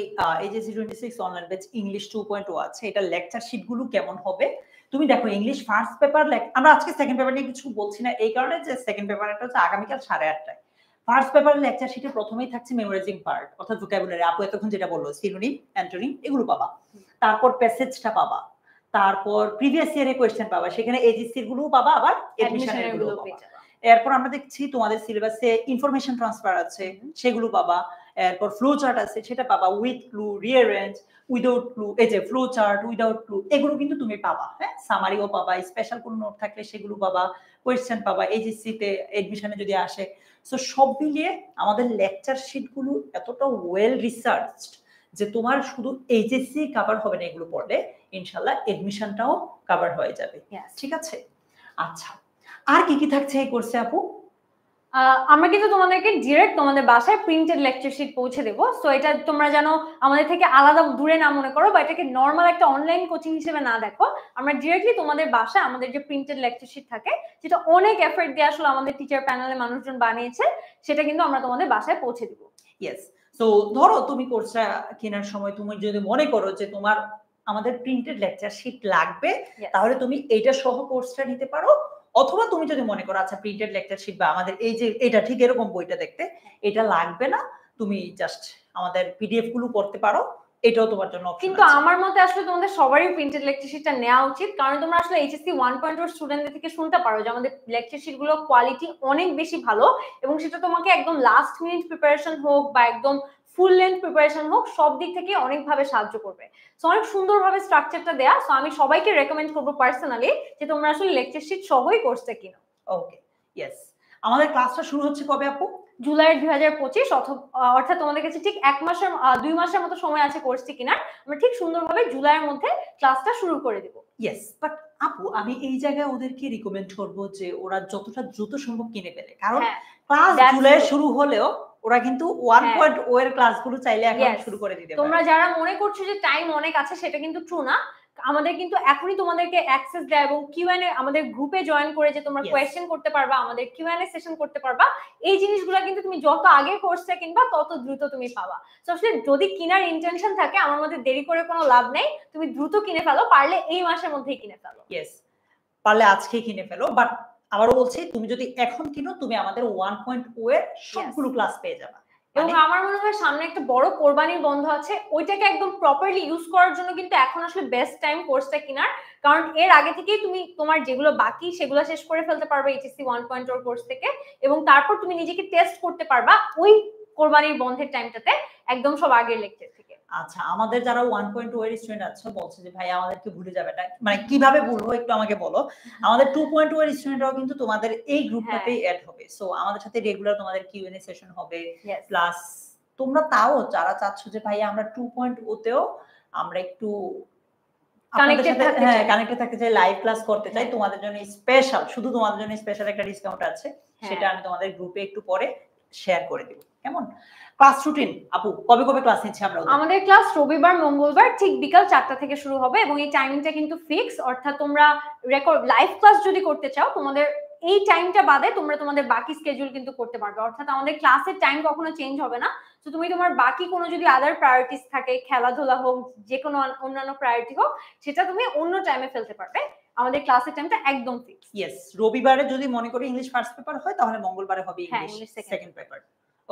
এইচএসসি 26 অনলাইন ব্যাচ ইংলিশ 2.0 আছে, এটা লেকচার শিটগুলো কেমন হবে। তুমি দেখো ইংলিশ ফার্স্ট পেপার, আমরা আজকে সেকেন্ড পেপার নিয়ে কিছু বলছি না, এই কারণে যে সেকেন্ড পেপারটা হচ্ছে আগামীকাল 8:30টায়। ফার্স্ট পেপারের লেকচার শিটে প্রথমেই থাকছে মেমোরাইজিং পার্ট, অর্থাৎ ভোকাবুলারি, আপু এতক্ষণ যেটা বললো সিনোনিম অ্যান্টোনিম এগুলো পাবা, তারপর প্যাসেজটা পাবা, তারপর প্রিভিয়াস ইয়ারের কোয়েশ্চেন পাবা, সেখানে এইচএসসি গুলো পাবা, আবার এডমিশনের গুলো পাবা। এরপর আমরা দেখছি তোমাদের সিলেবাসে ইনফরমেশন ট্রান্সফার আছে, সেগুলো পাবা। এরপর ফ্লো চার্ট আছে, সেটা পাবা, with clue, rearrange, without clue, এই যে ফ্লো চার্ট উইদাউট ক্লু এগুলো কিন্তু তুমি পাবা। হ্যাঁ, সামারিও পাবা, স্পেশাল কোনো নোট থাকলে সেগুলো পাবা, কোয়েশ্চেন পাবা এইচএসসি তে এডমিশনে যদি আসে। সো সব মিলিয়ে আমাদের লেকচার শিটগুলো এতটা ওয়েল রিসার্চড যে তোমার শুধু এইচএসসি কভার হবে না, এগুলো পড়লে ইনশাআল্লাহ এডমিশনটাও কভার হয়ে যাবে। ঠিক আছে, আচ্ছা আর কি কি থাকছে এই কোর্সে আপু? আমরা কিন্তু তোমাদেরকে ডিরেক্ট তোমাদের বাসায় প্রিন্টেড লেকচার শিট পৌঁছে দেবো। সো এটা তোমরা যেন আমাদের থেকে আলাদা দূরে না মনে করো, বা এটাকে নর্মাল একটা অনলাইন কোচিং হিসেবে না দেখো। আমরা ডিরেক্টলি তোমাদের বাসায় আমাদের যে প্রিন্টেড লেকচার শিট থাকে, যেটা অনেক এফর্ট দিয়ে আসলে আমাদের টিচার প্যানেলে মানুষজন বানিয়েছে, সেটা কিন্তু আমরা তোমাদের বাসায় পৌঁছে দেবো। ইয়েস। সো ধরো তুমি কোর্সটা কেনার সময় তুমি যদি মনে করো যে তোমার আমাদের প্রিন্টেড লেকচার শিট লাগবে, তাহলে তুমি এইটা সহ কোর্সটা নিতে পারো। অথবা তুমি যদি মনে করো আচ্ছা প্রিন্টেড লেকচার শিট বা আমাদের এই যে এটা ঠিক এরকম বইটা দেখতে এটা লাগবে না, তুমি জাস্ট আমাদের পিডিএফ গুলো করতে পারো, এটাও তোমার জন্য অপশন। কিন্তু আমার মতে আসলে তোমাদের সবারই প্রিন্টেড লেকচার শিটটা নেওয়া উচিত, কারণ তোমরা আসলে এইচএসসি 1.0 স্টুডেন্টদের থেকে শুনতে পারো যে আমাদের লেকচার শিটগুলো কোয়ালিটি অনেক বেশি ভালো, এবং সেটা তোমাকে একদম লাস্ট মিনিট প্রিপারেশন হোক বা একদম ফুল লেন্থ প্রিপারেশন হোক, সব দিক থেকে অনেকভাবে সাহায্য করবে। সো অনেক সুন্দরভাবে স্ট্রাকচারটা দেয়া। সো আমি সবাইকে রেকমেন্ড করবো পার্সোনালি যে তোমরা আসলে লেকচার শিট সহই কোর্সটা কিনো। ওকে, ইয়েস। আমাদের ক্লাসটা শুরু হচ্ছে কবে আপু? জুলাই 2025, অর্থাৎ তোমাদের কাছে ঠিক 2 মাসের মতো সময় আছে কোর্সটি কেনার। আমরা ঠিক সুন্দরভাবে জুলাইয়ের মধ্যে ক্লাসটা শুরু করে দেব। ইয়েস, বাট আপু আমি এই জায়গায় ওদেরকে রিকমেন্ড করব যে ওরা যতটা দ্রুত সম্ভব কিনে ফেলে, কারণ ক্লাস জুলাই শুরু হলেও ওরা কিন্তু 1.0 এর ক্লাসগুলো চাইলে এখন শুরু করে দিতে পারে। তোমরা যারা মনে করছো যে টাইম অনেক আছে, সেটা কিন্তু ট্রু না, আমাদের কিন্তু এখনই তোমাদেরকে অ্যাক্সেস দেয় এবং কিউএনএ আমাদের গ্রুপে জয়েন করে যে তোমরা কোয়েশ্চেন করতে পারবা, আমাদের কিউএনএ সেশন করতে পারবা। এই জিনিসগুলো কিন্তু তুমি যত আগে কোর্সটা কিনবা তত দ্রুত তুমি পাবা। তো আসলে যদি কেনার ইন্টেনশন থাকে, আমার মধ্যে দেরি করে কোনো লাভ নেই, তুমি দ্রুত কিনে ফেলো, পারলে এই মাসের মধ্যেই কিনে ফেলো। ইয়েস, পারলে আজকেই কিনে ফেলো। বাট আবারও বলছি, তুমি যদি এখন কিনো তুমি আমাদের 1.0 এর সবগুলো ক্লাস পেয়ে যাবে। এবং আমার মনে হয় সামনে একটা বড় কোরবানির বন্ধ আছে, ওইটাকে একদম প্রপারলি ইউজ করার জন্য কিন্তু এখন আসলে বেস্ট টাইম কোর্সটা কেনার। কারণ এর আগে থেকেই তুমি তোমার যেগুলো বাকি সেগুলো শেষ করে ফেলতে পারবে এইচএসসি 1.0 কোর্স থেকে, এবং তারপর তুমি নিজেকে টেস্ট করতে পারবা ওই কোরবানির বন্ধের টাইমটাতে একদম সব আগের লেকচার থেকে। আচ্ছা, আমাদের যারা 1.0 এর স্টুডেন্ট আছে বলছে যে ভাই আমাদেরকে ভুলে যাবে, মানে কিভাবে ভুলবো একটু আমাকে বলো। আমাদের 2.0 এর স্টুডেন্টরাও কিন্তু তোমাদের এই গ্রুপটাতেই অ্যাড হবে। সো আমাদের সাথে রেগুলার তোমাদের কিউএনএ সেশন হবে, প্লাস তোমরা তাও যারা চাচ্ছ যে ভাই আমরা 2.0 তেও আমরা একটু কানেক্টেড থাকতে চাই, লাইভ ক্লাস করতে চাই, তোমাদের জন্য স্পেশাল, শুধু তোমাদের জন্য স্পেশাল একটা ডিসকাউন্ট আছে, সেটা আমি তোমাদের গ্রুপে একটু পরে শেয়ার করে দেব। কেমন ক্লাস রুটিন আপু, কবে কবে ক্লাস নিচ্ছি আমরা? আমাদের ক্লাস রবিবার মঙ্গলবার ঠিক বিকাল 4টা থেকে শুরু হবে, এবং এই টাইমিংটা কিন্তু ফিক্স। অর্থাৎ তোমরা রেকর্ড লাইভ ক্লাস যদি করতে চাও, তোমাদের এই টাইমটা বাদে তোমরা তোমাদের বাকি স্কেডিউল কিন্তু করতে পারবে। অর্থাৎ আমাদের ক্লাসের টাইম কখনো চেঞ্জ হবে না। তো তুমি তোমার বাকি কোনো যদি আদার প্রায়োরিটিস থাকে, খেলাধুলা হোক, যে কোনো অন্যান্য প্রায়োরিটি হোক, সেটা তুমি অন্য টাইমে ফেলতে পারবে। আমাদের ক্লাসের টাইমটা একদম ফিক্স। ইয়েস, রবিবারে যদি মনে করি ইংলিশ ফার্স্ট পেপার হয়, তাহলে মঙ্গলবারে হবে ইংলিশ সেকেন্ড পেপার।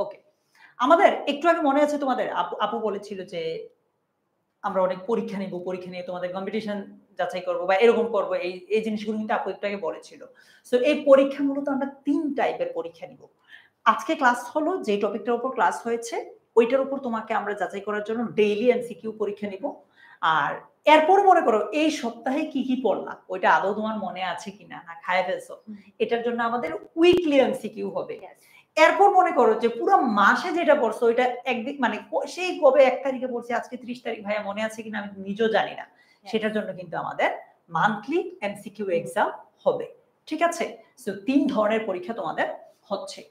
ওকে, আমাদের একটু আগে মনে আছে তোমাদের আপু বলেছিল যে আমরা অনেক পরীক্ষা নিব, পরীক্ষা নিয়ে তোমাদের কম্পিটিশন যাচাই করবো বা এরকম করবো, এই জিনিসগুলো কিন্তু আপু একটু আগে বলেছিল। সো এই পরীক্ষা মূলত আমরা 3 টাইপের পরীক্ষা নিব। আজকে ক্লাস হলো যে টপিকটার উপর ক্লাস হয়েছে ওইটার উপর তোমাকে আমরা যাচাই করার জন্য ডেইলি এমসিকিউ পরীক্ষা নিব। আর এরপর মনে করো এই সপ্তাহে কি কি পড়লা, ওইটা আদৌ তোমার মনে আছে কিনা, না খায় ফেলছো, এটার জন্য আমাদের উইকলি এমসিকিউ হবে। এরপর মনে করো যে পুরো মাসে যেটা পড়ছো ওইটা একদিন, মানে সেই কবে 1 তারিখে পড়ছি, আজকে 30 তারিখ, ভাইয়া মনে আছে কিনা আমি নিজেও জানি না, সেটার জন্য কিন্তু আমাদের মান্থলি এমসিকিউ এক্সাম হবে। ঠিক আছে, সো 3 ধরনের পরীক্ষা তোমাদের হচ্ছে।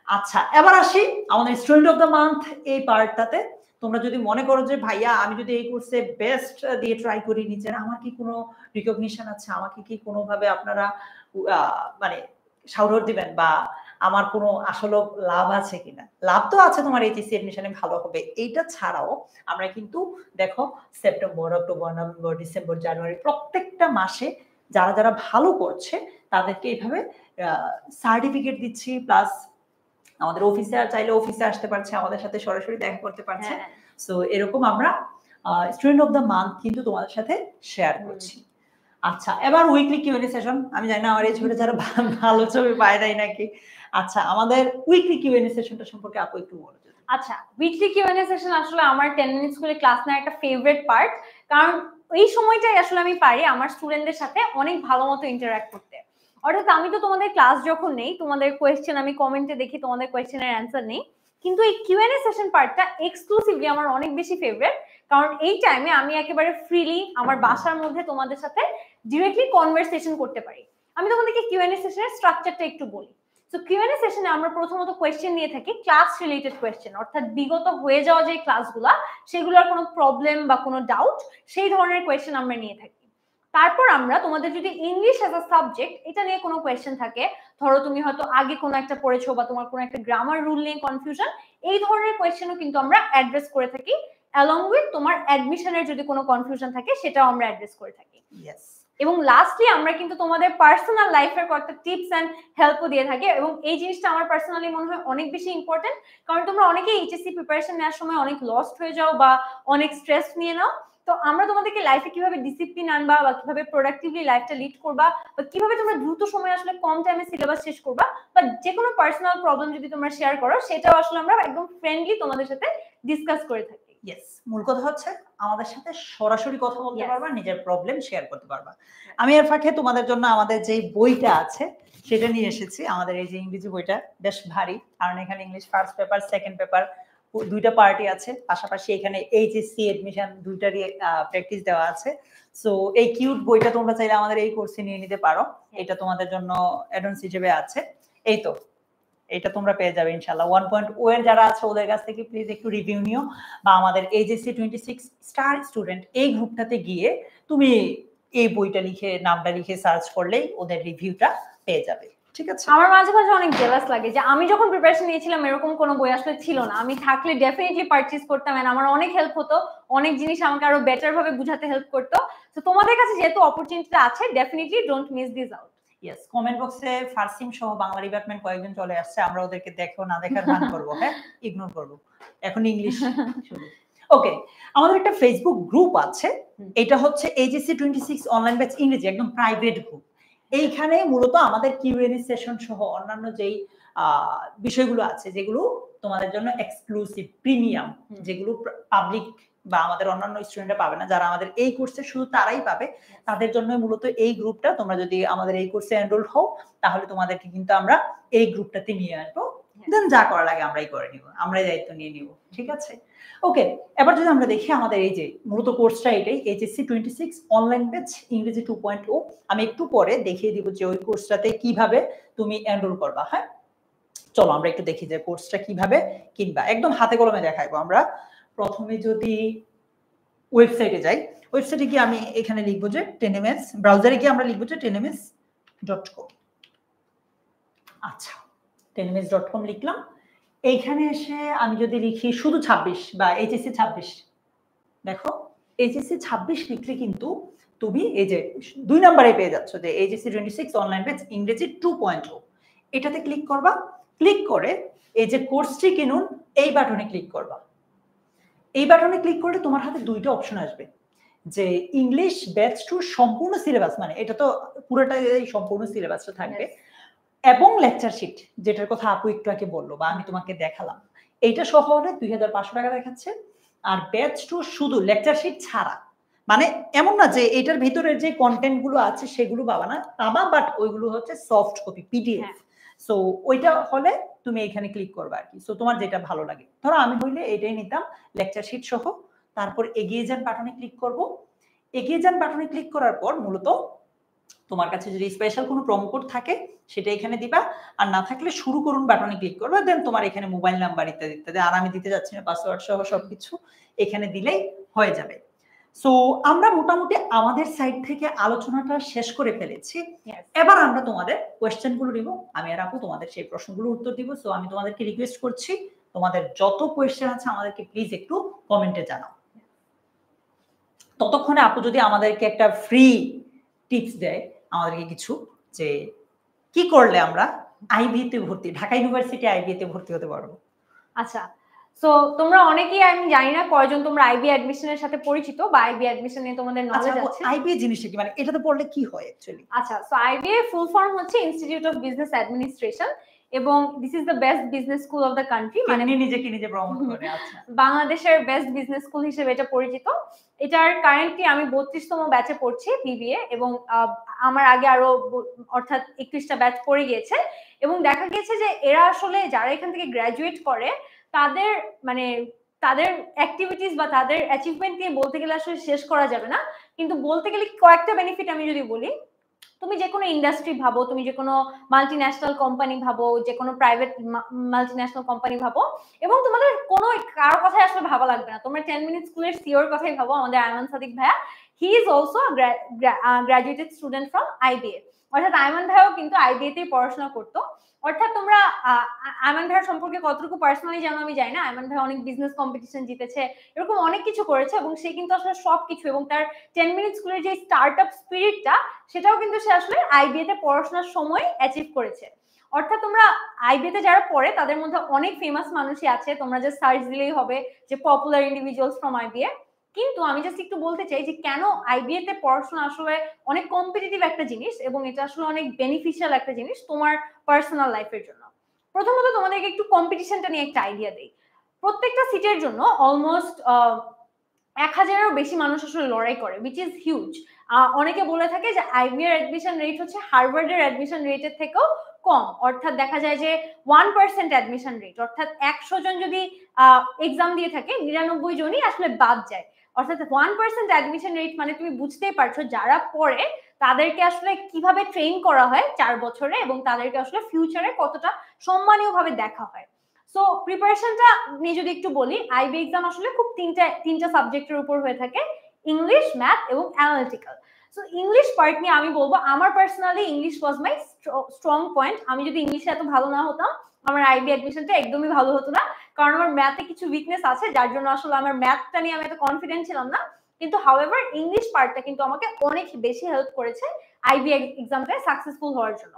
আচ্ছা, এবার আসি আমাদের স্টুডেন্ট অফ দ্য মান্থ এই পার্টটাতে। তোমরা যদি মনে করো যে ভাইয়া আমি যদি এই কোর্সে বেস্ট দিয়ে ট্রাই করি নিজের, আমার কি কোনো রিকগনিশন আছে, আমাকে কি কোনোভাবে আপনারা মানে শাউট দিবেন, বা আমার কোনো আসলে লাভ আছে কিনা? লাভ তো আছে, তোমার এইচএসসি এডমিশনে ভালো হবে। এইটা ছাড়াও আমরা কিন্তু দেখো সেপ্টেম্বর, অক্টোবর, নভেম্বর, ডিসেম্বর, জানুয়ারি প্রত্যেকটা মাসে যারা যারা ভালো করছে তাদেরকে এইভাবে সার্টিফিকেট দিচ্ছি, প্লাস আমাদের অফিসে চাইলে অফিসে আসতে পারছে, আমাদের সাথে সরাসরি দেখা করতে পারছে। সো এরকম আমরা স্টুডেন্ট অফ দ্য মান্থ কিন্তু তোমাদের সাথে শেয়ার করছি। আচ্ছা, এবার উইকলি কিউএনএ সেশন। আমি জানি না আমার এই ছবিটা যারা ভালো ছবি পায় নাই নাকি। আচ্ছা, আমাদের উইকলি কিউএনএ সেশনটা সম্পর্কে আপু একটু বলো। আচ্ছা, উইকলি কিউএনএ সেশন আসলে আমার 10 মিনিট স্কুলে ক্লাস নেওয়ার একটা ফেভারিট পার্ট, কারণ এই সময়টাই আসলে আমি পারি আমার স্টুডেন্টদের সাথে অনেক ভালো মতো ইন্টারঅ্যাক্ট করতে। অর্থাৎ আমি তো তোমাদের ক্লাস যখন নেই, তোমাদের কোয়েশ্চেন আমি কমেন্টে দেখি, তোমাদের কোয়েশ্চেনের অ্যান্সার নেই, কিন্তু এই কিউএনএ সেশন পার্টটা এক্সক্লুসিভলি আমার অনেক বেশি ফেভারিট। কারণ এই টাইমে আমি একেবারে ফ্রিলি আমার বাসার মধ্যে তোমাদের সাথে ডিরেক্টলি কনভারসেশন করতে পারি। আমি তোমাদেরকে কিউএনএ সেশনের স্ট্রাকচারটা একটু বলি। সো কিউএনএ সেশনে আমরা প্রথমত কোয়েশ্চেন নিয়ে থাকি, ক্লাস রিলেটেড কোয়েশ্চেন, অর্থাৎ বিগত হয়ে যাওয়া যে ক্লাসগুলো সেগুলোর কোনো প্রবলেম বা কোনো ডাউট, সেই ধরনের কোয়েশ্চেন আমরা নিয়ে থাকি। তারপর আমরা তোমাদের যদি ইংলিশ অ্যাজ আ সাবজেক্ট এটা নিয়ে কোনো কোয়েশ্চেন থাকে, ধরো তুমি হয়তো আগে কোনো একটা পড়েছো বা তোমার কোনো একটা গ্রামার রুল নিয়ে কনফিউশন, এই ধরনের কোয়েশ্চেনও কিন্তু আমরা অ্যাড্রেস করে থাকি। অ্যালং উইথ তোমার অ্যাডমিশনের যদি কোনো কনফিউশন থাকে সেটাও আমরা অ্যাড্রেস করে থাকি। এবং লাস্টলি আমরা কিন্তু তোমাদের পার্সোনাল লাইফের কয়েকটা টিপস এন্ড হেল্পও দিয়ে থাকি, এবং এই জিনিসটা আমার পার্সোনালি মনে হয় অনেক বেশি ইম্পর্টেন্ট। কারণ তোমরা অনেকেই এইচএসসি প্রিপারেশন নেওয়ার সময় অনেক লস্ট হয়ে যাও বা অনেক স্ট্রেস নিয়ে নাও। তো আমরা তোমাদেরকে লাইফে কিভাবে ডিসিপ্লিন আনবা, বা কিভাবে প্রোডাক্টিভলি লাইফটা লিড করবা, বা কিভাবে তোমরা দ্রুত সময় আসলে কম টাইমে সিলেবাস শেষ করবা, বা যে কোনো পার্সোনাল প্রবলেম যদি তোমরা শেয়ার করো, সেটাও আসলে আমরা একদম ফ্রেন্ডলি তোমাদের সাথে ডিসকাস করে থাকি। ইয়েস, মূল কথা হচ্ছে আমাদের সাথে সরাসরি কথা বলতে পারবা, নিজের প্রবলেম শেয়ার করতে পারবা। আমি এর ফাঁকে তোমাদের জন্য আমাদের যে বইটা আছে সেটা নিয়ে এসেছি। আমাদের এই যে ইংরেজি বইটা বেশ ভারী, কারণ এখানে English first paper, second paper দুইটা পার্টি আছে, পাশাপাশি এখানে এইচএসসি এডমিশন দুইটারই প্র্যাকটিস দেওয়া আছে। সো এই কিউট বইটা তোমরা চাইলে আমাদের এই কোর্সে নিয়ে নিতে পারো, এটা তোমাদের জন্য অ্যাডভান্স হিসেবে আছে। এই তো এটা তোমরা পেয়ে যাবে ইনশাআল্লাহ। 1.0 এর যারা আছে ওদের কাছ থেকে প্লিজ একটু রিভিউ নিও, বা আমাদের এইচএসসি 26 স্টার স্টুডেন্ট এই গ্রুপটাতে গিয়ে তুমি এই বইটা লিখে নামটা লিখে সার্চ করলেই ওদের রিভিউটা পেয়ে যাবে। ঠিক আছে। আমার মাঝে মাঝে অনেক জেলাস লাগে যে আমি যখন প্রিপারেশন নিয়েছিলাম এরকম কোনো বই আসলে ছিল না। আমি থাকলে ডেফিনেটলি পারচেজ করতাম, এন্ড আমার অনেক হেল্প হতো, অনেক জিনিস আমাকে আরো বেটার ভাবে বুঝাতে হেল্প করতো। তো তোমাদের কাছে যেহেতু অপরচুনিটিটা আছে, definitely don't miss this out. Yes, comment বক্সে ফারসিম সহ বাংলা ডিপার্টমেন্ট কয়েকজন চলে আসছে, আমরা ওদেরকে দেখো না দেখার ভান করব, হ্যাঁ ইগনোর করব, এখন ইংলিশ শুরু। ওকে, আমাদের একটা ফেসবুক গ্রুপ আছে, এটা হচ্ছে এইচএসসি 26 অনলাইন ব্যাচ ইংরেজি, একদম প্রাইভেট গ্রুপ। এইখানে মূলত আমাদের কিউএনএ সেশন সহ অন্যান্য যেই বিষয়গুলো আছে যেগুলো তোমাদের জন্য এক্সক্লুসিভ প্রিমিয়াম, যেগুলো পাবলিক বা আমাদের অন্যান্য স্টুডেন্টরা পাবে না, যারা আমাদের এই কোর্সে শুধু তারাই পাবে, তাদের জন্য মূলত এই গ্রুপটা। তোমরা যদি আমাদের এই কোর্সে এনরোল হও তাহলে তোমাদেরকে কিন্তু আমরা এই গ্রুপটাতে নিয়ে আসবো, দেন যা করা লাগে আমরাই করে নিব, আমরাই দায়িত্ব নিয়ে নিব। ঠিক আছে। ওকে, এবার যদি আমরা দেখি আমাদের এই যে মূলত কোর্সটা এটাই, এইচএসসি 26 অনলাইন ব্যাচ ইংরেজি 2.0। আমি একটু পরে দেখিয়ে দিব যে ওই কোর্সটাতে কিভাবে তুমি এনরোল করবা। হ্যাঁ, চলো আমরা একটু দেখি যে কোর্সটা কিভাবে কিনবা, একদম হাতে কলমে দেখাইবো আমরা। প্রথমে যদি ওয়েবসাইটে যাই, ওয়েবসাইটে গিয়ে আমি এখানে লিখবো যে টেনএমএস, ব্রাউজারে গিয়ে আমরা লিখবো যে tenms.com। আচ্ছা, tenms.com লিখলাম। এইখানে এসে আমি যদি লিখি শুধু 26 বা এইচএসসি 26, দেখো এইচএসসি 26 লিখলে কিন্তু তুমি এই যে 2 নম্বরে পেয়ে যাচ্ছ যে এইচএসসি 26 অনলাইন ব্যাচ ইংরেজি 2.0। এটাতে ক্লিক করবা, ক্লিক করে এই যে কোর্সটি কিনুন এই বাটনে ক্লিক করবা। এই বাটনে ক্লিক করলে তোমার হাতে দুইটা অপশন আসবে, যে ইংলিশ ব্যাচ 2 সম্পূর্ণ সিলেবাস, মানে এটা তো পুরোটাই সম্পূর্ণ সিলেবাসটা থাকবে, এবং লেকচার শিট যেটার কথা আপু একটু আগে বললো বা আমি তোমাকে দেখালাম, এইটা সহ হলে 2500 টাকা দেখাচ্ছে। আর ব্যাচ 2 শুধু লেকচার শিট ছাড়া, মানে এমন না যে এটার ভিতরে যে কন্টেন্ট গুলো আছে সেগুলো পাবা না, পাবা, বাট ওইগুলো হচ্ছে সফট কপি পিডিএফ। সো ওইটা হলে তুমি এখানে ক্লিক করবে আর কি। সো তোমার যেটা ভালো লাগে, ধরো আমি হইলে এটাই নিতাম লেকচার শিট সহ। তারপর এগিয়ে যান বাটনে ক্লিক করব। এগিয়ে যান বাটনে ক্লিক করার পর মূলত তোমার কাছে যদি স্পেশাল কোনো প্রোমো কোড থাকে সেটা এখানে দিবা, আর না থাকলে শুরু করুন বাটনে ক্লিক করবা, দেন তোমার এখানে মোবাইল নাম্বার ইত্যাদি ইত্যাদি, আর আমি দিতে যাচ্ছি না পাসওয়ার্ড সহ সবকিছু, এখানে দিলেই হয়ে যাবে। সো আমরা মোটামুটি আমাদের সাইড থেকে আলোচনাটা শেষ করে ফেলেছি। এবার আমরা তোমাদের কোয়েশ্চেনগুলো নিব, আমি আর আপু তোমাদের সেই প্রশ্নগুলো উত্তর দিব। সো আমি তোমাদেরকে রিকোয়েস্ট করছি তোমাদের যত কোয়েশ্চেন আছে আমাদেরকে প্লিজ একটু কমেন্টে জানাও। ততক্ষণে আপু যদি আমাদেরকে একটা ফ্রি টিপস দেয় আমাদেরকে কিছু, যে কি করলে আমরা আইবিএতে ভর্তি, ঢাকা ইউনিভার্সিটি আইবিএতে ভর্তি হতে পারবো। আচ্ছা, সো তোমরা অনেকেই, আমি জানি না কয়জন তোমরা আইবি অ্যাডমিশনের সাথে পরিচিত বা আইবি অ্যাডমিশন নিয়ে তোমাদের নলেজ আছে। আইবি জিনিসটা কি, মানে এটাতে পড়লে কি হয় অ্যাকচুয়ালি? আচ্ছা, সো আইবি এর ফুল ফর্ম হচ্ছে ইনস্টিটিউট অফ বিজনেস অ্যাডমিনিস্ট্রেশন, এবং this is the best business school of the country, মানে নিজেকে নিজে প্রমোট করে। আচ্ছা, বাংলাদেশের বেস্ট বিজনেস স্কুল হিসেবে এটা পরিচিত। এটার কারেন্টলি আমি 32তম ব্যাচে পড়ছি বিবিএ, এবং আমার আগে আরো অর্থাৎ 21টা ব্যাচ পড়ে গিয়েছে। এবং দেখা গিয়েছে যে এরা আসলে যারা এখান থেকে গ্র্যাজুয়েট করে তাদের মানে তাদের অ্যাক্টিভিটিস বা তাদের অ্যাচিভমেন্ট নিয়ে বলতে গেলে আসলে শেষ করা যাবে না। কিন্তু বলতে গেলে কয়েকটা বেনিফিট আমি যদি বলি, তুমি যে কোনো ইন্ডাস্ট্রি ভাবো, তুমি যে কোনো মাল্টিন্যাশনাল কোম্পানি ভাবো, যে কোনো প্রাইভেট মাল্টিন্যাশনাল কোম্পানি ভাবো, এবং তোমাদের কোনো কারো কথাই আসলে ভাবা লাগবে না। তোমরা 10 মিনিট স্কুলের সিওর কথাই ভাবো, আমাদের আয়মান সাদিক ভাইয়া, he is also graduated student from IBA, অর্থাৎ আয়মান ভাইও কিন্তু আইবিএ তেই পড়াশোনা করতো। অর্থাৎ তোমরা আয়মান ভাইয়ের সম্পর্কে কতটুকু পার্সোনালি জানো আমি জানি না, আয়মান ভাই অনেক বিজনেস কম্পিটিশন জিতেছে, এরকম অনেক কিছু করেছে, এবং সে কিন্তু আসলে সবকিছু, এবং তার 10 মিনিট স্কুলের যে স্টার্টআপ স্পিরিটটা সেটাও কিন্তু সে আসলে আইবিএ তে পড়াশোনার সময় অ্যাচিভ করেছে। অর্থাৎ তোমরা আইবিএ তে যারা পড়ে তাদের মধ্যে অনেক ফেমাস মানুষই আছে, তোমরা যে সার্চ দিলেই হবে যে পপুলার ইন্ডিভিজুয়ালস ফ্রম আইবিএ। কিন্তু আমি জাস্ট একটু বলতে চাই যে কেন আইবিএ তে পড়াশোনা আসলে অনেক কম্পিটিটিভ একটা জিনিস, এবং এটা আসলে অনেক বেনিফিশিয়াল একটা জিনিস তোমার পার্সোনাল লাইফের জন্য। প্রথমত তোমাদেরকে একটু কম্পিটিশনটা নিয়ে একটা আইডিয়া দেই। প্রত্যেকটা সিটের জন্য অলমোস্ট 1000-এরও বেশি মানুষ আসলে লড়াই করে, which is huge। অনেকে বলে থাকে যে আইবি এর অ্যাডমিশন রেট হচ্ছে হার্ভার্ডের অ্যাডমিশন রেটের থেকেও কম। অর্থাৎ দেখা যায় যে 1% অ্যাডমিশন রেট, অর্থাৎ 100 জন যদি এক্সাম দিয়ে থাকে 99 জনই আসলে বাদ যায়। অর্থাৎ 1% অ্যাডমিশন রেট মানে তুমি বুঝতেই পারছো যারা পড়ে তাদেরকে আসলে কিভাবে ট্রেন করা হয় 4 বছরে এবং তাদেরকে আসলে ফিউচারে কতটা সম্মানীয় ভাবে দেখা হয়। সো প্রিপারেশনটা নিয়ে যদি একটু বলি, আইবি এক্সাম আসলে খুব তিনটা সাবজেক্টের উপর হয়ে থাকে, ইংলিশ, ম্যাথ এবং অ্যানালিটিক্যাল। সো ইংলিশ পার্ট নিয়ে আমি বলবো আমার পার্সোনালি ইংলিশ ওয়াজ মাই স্ট্রং পয়েন্ট। আমি যদি ইংলিশে এত ভালো না হতাম আমার আইবি অ্যাডমিশনটা একদমই ভালো হতো না, কারণ আমার ম্যাথে কিছু উইকনেস আছে যার জন্য আসলে আমার ম্যাথটা নিয়ে আমি এত কনফিডেন্ট ছিলাম না। কিন্তু হাউএভার ইংলিশ পার্টটা কিন্তু আমাকে অনেক বেশি হেল্প করেছে আইবি এক্সামটা সাকসেসফুল হওয়ার জন্য।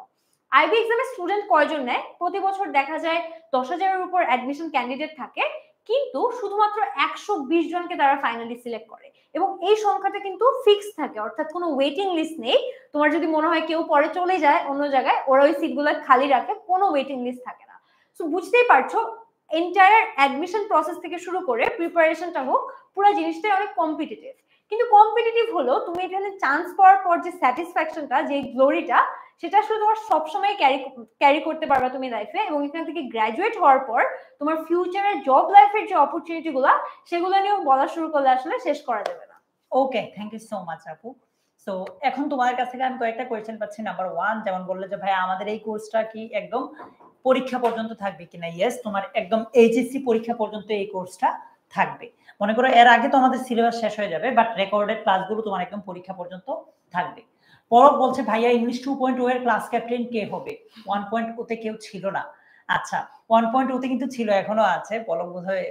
আইবি এক্সামে স্টুডেন্ট কয়জন নেয়? প্রতি বছর দেখা যায় 10,000-এর উপর অ্যাডমিশন ক্যান্ডিডেট থাকে, কিন্তু শুধুমাত্র 120 জনকে তারা ফাইনালি সিলেক্ট করে এবং এই সংখ্যাটা কিন্তু ফিক্সড থাকে, অর্থাৎ কোনো ওয়েটিং লিস্ট নেই। তোমার যদি মনে হয় কেউ পরে চলে যায় অন্য জায়গায়, ওরা ওই সিটগুলো খালি রাখে, কোনো ওয়েটিং লিস্ট থাকে না। সো বুঝতেই পারছো এন্টায়ার অ্যাডমিশন প্রসেস থেকে শুরু করে প্রিপারেশনটা হোক, পুরো জিনিসটাই অনেক কম্পিটিটিভ। কিন্তু কম্পিটিটিভ হলো তুমি এখানে চান্স পাওয়ার পর যে স্যাটিসফ্যাকশনটা, যে গ্লোরিটা, সেটা আসলে তোমার সবসময় ক্যারি করতে পারবা তুমি লাইফে, এবং এখান থেকে গ্র্যাজুয়েট হওয়ার পর তোমার ফিউচারের জব লাইফের যে অপরচুনিটি গুলা সেগুলো নিয়েও বলা শুরু করলে আসলে শেষ করা যাবে না। ওকে, থ্যাংক ইউ সো মাচ আপু। সো এখন তোমার কাছ থেকে আমি কয়েকটা কোয়েশ্চেন পাচ্ছি। নাম্বার 1, যেমন বললে যে ভাই আমাদের এই কোর্সটা কি একদম পরীক্ষা পর্যন্ত থাকবে কিনা? ইয়েস, তোমার একদম এইচএসসি পরীক্ষা পর্যন্ত এই কোর্সটা থাকবে। মনে করো এর আগে তো আমাদের সিলেবাস শেষ হয়ে যাবে, বাট রেকর্ডেড ক্লাসগুলো তোমার একদম পরীক্ষা পর্যন্ত থাকবে। পরব বলছে ভাইয়া ইংলিশ 2.0 এর ক্লাস ক্যাপ্টেন কে হবে? 1.0 তে কেউ ছিল না। আচ্ছা, 1.0 তে কিন্তু ছিল, এখনো আছে, পলক বোধহয়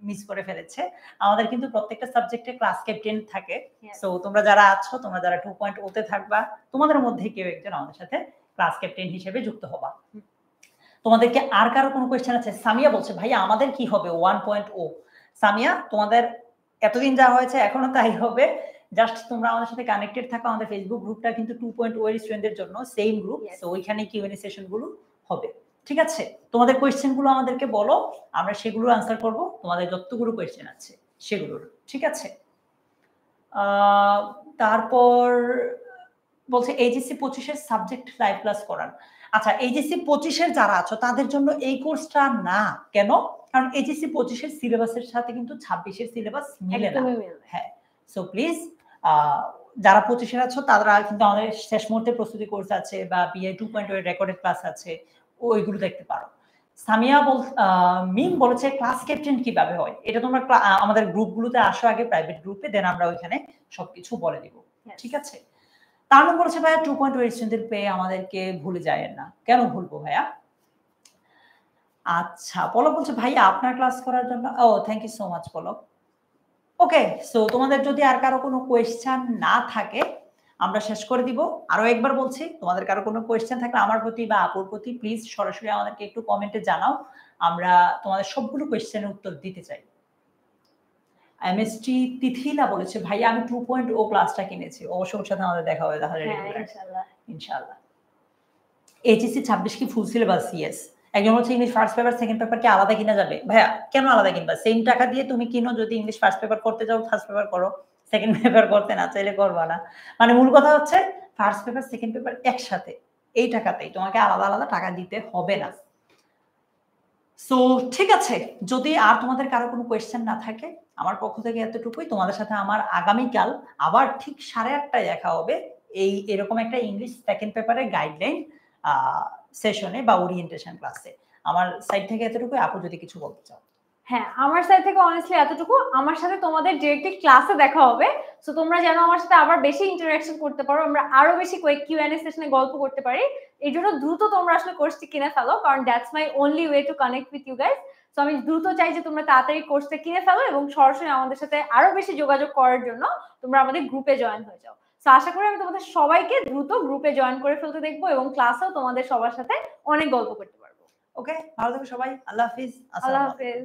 মিস করে ফেলেছে। আমাদের কিন্তু প্রত্যেকটা সাবজেক্টে ক্লাস ক্যাপ্টেন থাকে। সো তোমরা যারা আছো, তোমরা যারা 2.0 তে থাকবা, তোমাদের মধ্যে কেউ একজন আমাদের সাথে ক্লাস ক্যাপ্টেন হিসেবে যুক্ত হবা। তোমাদেরকে আর কারো কোনো কোয়েশ্চেন আছে? সামিয়া বলছে ভাইয়া আমাদের কি হবে 1.0? সামিয়া, তোমাদের এতদিন যা হয়েছে এখনো তাই হবে, জাস্ট তোমরা আমাদের সাথে কানেক্টেড থাকো। আমাদের ফেসবুক গ্রুপটা কিন্তু 2.0 এর স্টুডেন্টদের জন্য সেম গ্রুপ, সো ওইখানে কিউএনএ সেশন গুলো হবে। ঠিক আছে, তোমাদের কোয়েশ্চেন গুলো আমাদেরকে বলো, আমরা সেগুলো আনসার করব, তোমাদের যতগুলো কোয়েশ্চেন আছে সেগুলোর। ঠিক আছে, তারপর বলছে এইচএসসি 25 এর সাবজেক্ট লাইভ ক্লাস করান। আচ্ছা, এইচএসসি 25 এর যারা আছো তাদের জন্য এই কোর্সটা না। কেন? কারণ এইচএসসি 25 এর সিলেবাসের সাথে কিন্তু 26 এর সিলেবাস মিলে না। হ্যাঁ, সো প্লিজ যারা 25 এর আছো তারা কিন্তু আমাদের শেষ মুহূর্তে প্রস্তুতি কোর্স আছে, বা বিএ 2.0 এর রেকর্ডেড ক্লাস আছে, ওইগুলো দেখতে পারো। সামিয়া মিম বলেছে ক্লাস ক্যাপ্টেন কিভাবে হয়? এটা তোমরা আমাদের গ্রুপগুলোতে আসো আগে, প্রাইভেট গ্রুপে, দেন আমরা ওইখানে সবকিছু বলে দিব। ঠিক আছে, তার নম্বর বলছে ভাইয়া 2.0 এর স্টুডেন্টদের পেয়ে আমাদেরকে ভুলে যায় না। কেন ভুলবো ভাইয়া? আচ্ছা, পলক বলছে ভাইয়া আপনার ক্লাস করার জন্য, ও thank you so much Palak. Okay, so তোমাদের যদি আর কারো কোনো কোয়েশ্চেন না থাকে আমরা শেষ করে দিব। আরো একবার বলছি, তোমাদের কারো কোনো কোয়েশ্চেন থাকলে আমার প্রতি বা আপুর প্রতি প্লিজ সরাসরি আমাদেরকে একটু কমেন্টে জানাও, আমরা তোমাদের সবগুলো কোয়েশ্চেনের উত্তর দিতে চাই। এমএসটি তিথিলা বলেছে ভাইয়া আমি 2.0 ক্লাসটা কিনেছি। অবশ্যই ওর সাথে আমাদের দেখা হবে তাহলে ইনশাআল্লাহ। ইনশাআল্লাহ। এইচএসসি 26 কি ফুল সিলেবাস? ইয়েস। একজন হচ্ছে English first paper second paper কি আলাদা কিনা যাবে? ভাইয়া কেন আলাদা কিনবা? সেম টাকা দিয়ে তুমি কিনো, যদি ইংলিশ ফার্স্ট পেপার করতে যাও ফার্স্ট পেপার করো, সেকেন্ড পেপার করতে না চাইলে করবা না। মানে মূল কথা হচ্ছে ফার্স্ট পেপার সেকেন্ড পেপার একসাথে, এই টাকাতেই, তোমাকে আলাদা আলাদা টাকা দিতে হবে না। সো ঠিক আছে, যদি আর তোমাদের কারো কোনো কোয়েশ্চেন না থাকে আমার পক্ষ থেকে এতটুকুই। তোমাদের সাথে আমার আগামীকাল আবার ঠিক 8:30টায় দেখা হবে এই এরকম একটা ইংলিশ সেকেন্ড পেপারের গাইডলাইন সেশনে বা ওরিয়েন্টেশন ক্লাসে। আমার সাইড থেকে এতটুকুই, আপু যদি কিছু বলতে চাও। হ্যাঁ, আমার সাইড থেকে অনেস্টলি এতটুকু। আমার সাথে তোমাদের ডিরেক্টলি ক্লাসে দেখা হবে, সো তোমরা যেন আমার সাথে আবার বেশি ইন্টারঅ্যাকশন করতে পারো, আমরা আরো বেশি কিউএনএ সেশনে গল্প করতে পারি। এই জন্য দ্রুত তোমরা আসলে কোর্সটি কিনে ফেলো, কারণ that's my only way to connect with you guys. So আমি দ্রুত চাই যে তোমরা তাড়াতাড়ি কোর্সটা কিনে ফেলো এবং সরাসরি আমাদের সাথে আরো বেশি যোগাযোগ করার জন্য তোমরা আমাদের গ্রুপে জয়েন হয়ে যাও। সো আশা করি আমি তোমাদের সবাইকে দ্রুত গ্রুপে জয়েন করে ফেলতে দেখবো এবং ক্লাসেও তোমাদের সবার সাথে অনেক গল্প করতে পারবো। ওকে, ভালো থেকো সবাই। আল্লাহ হাফিজ। আল্লাহ হাফিজ।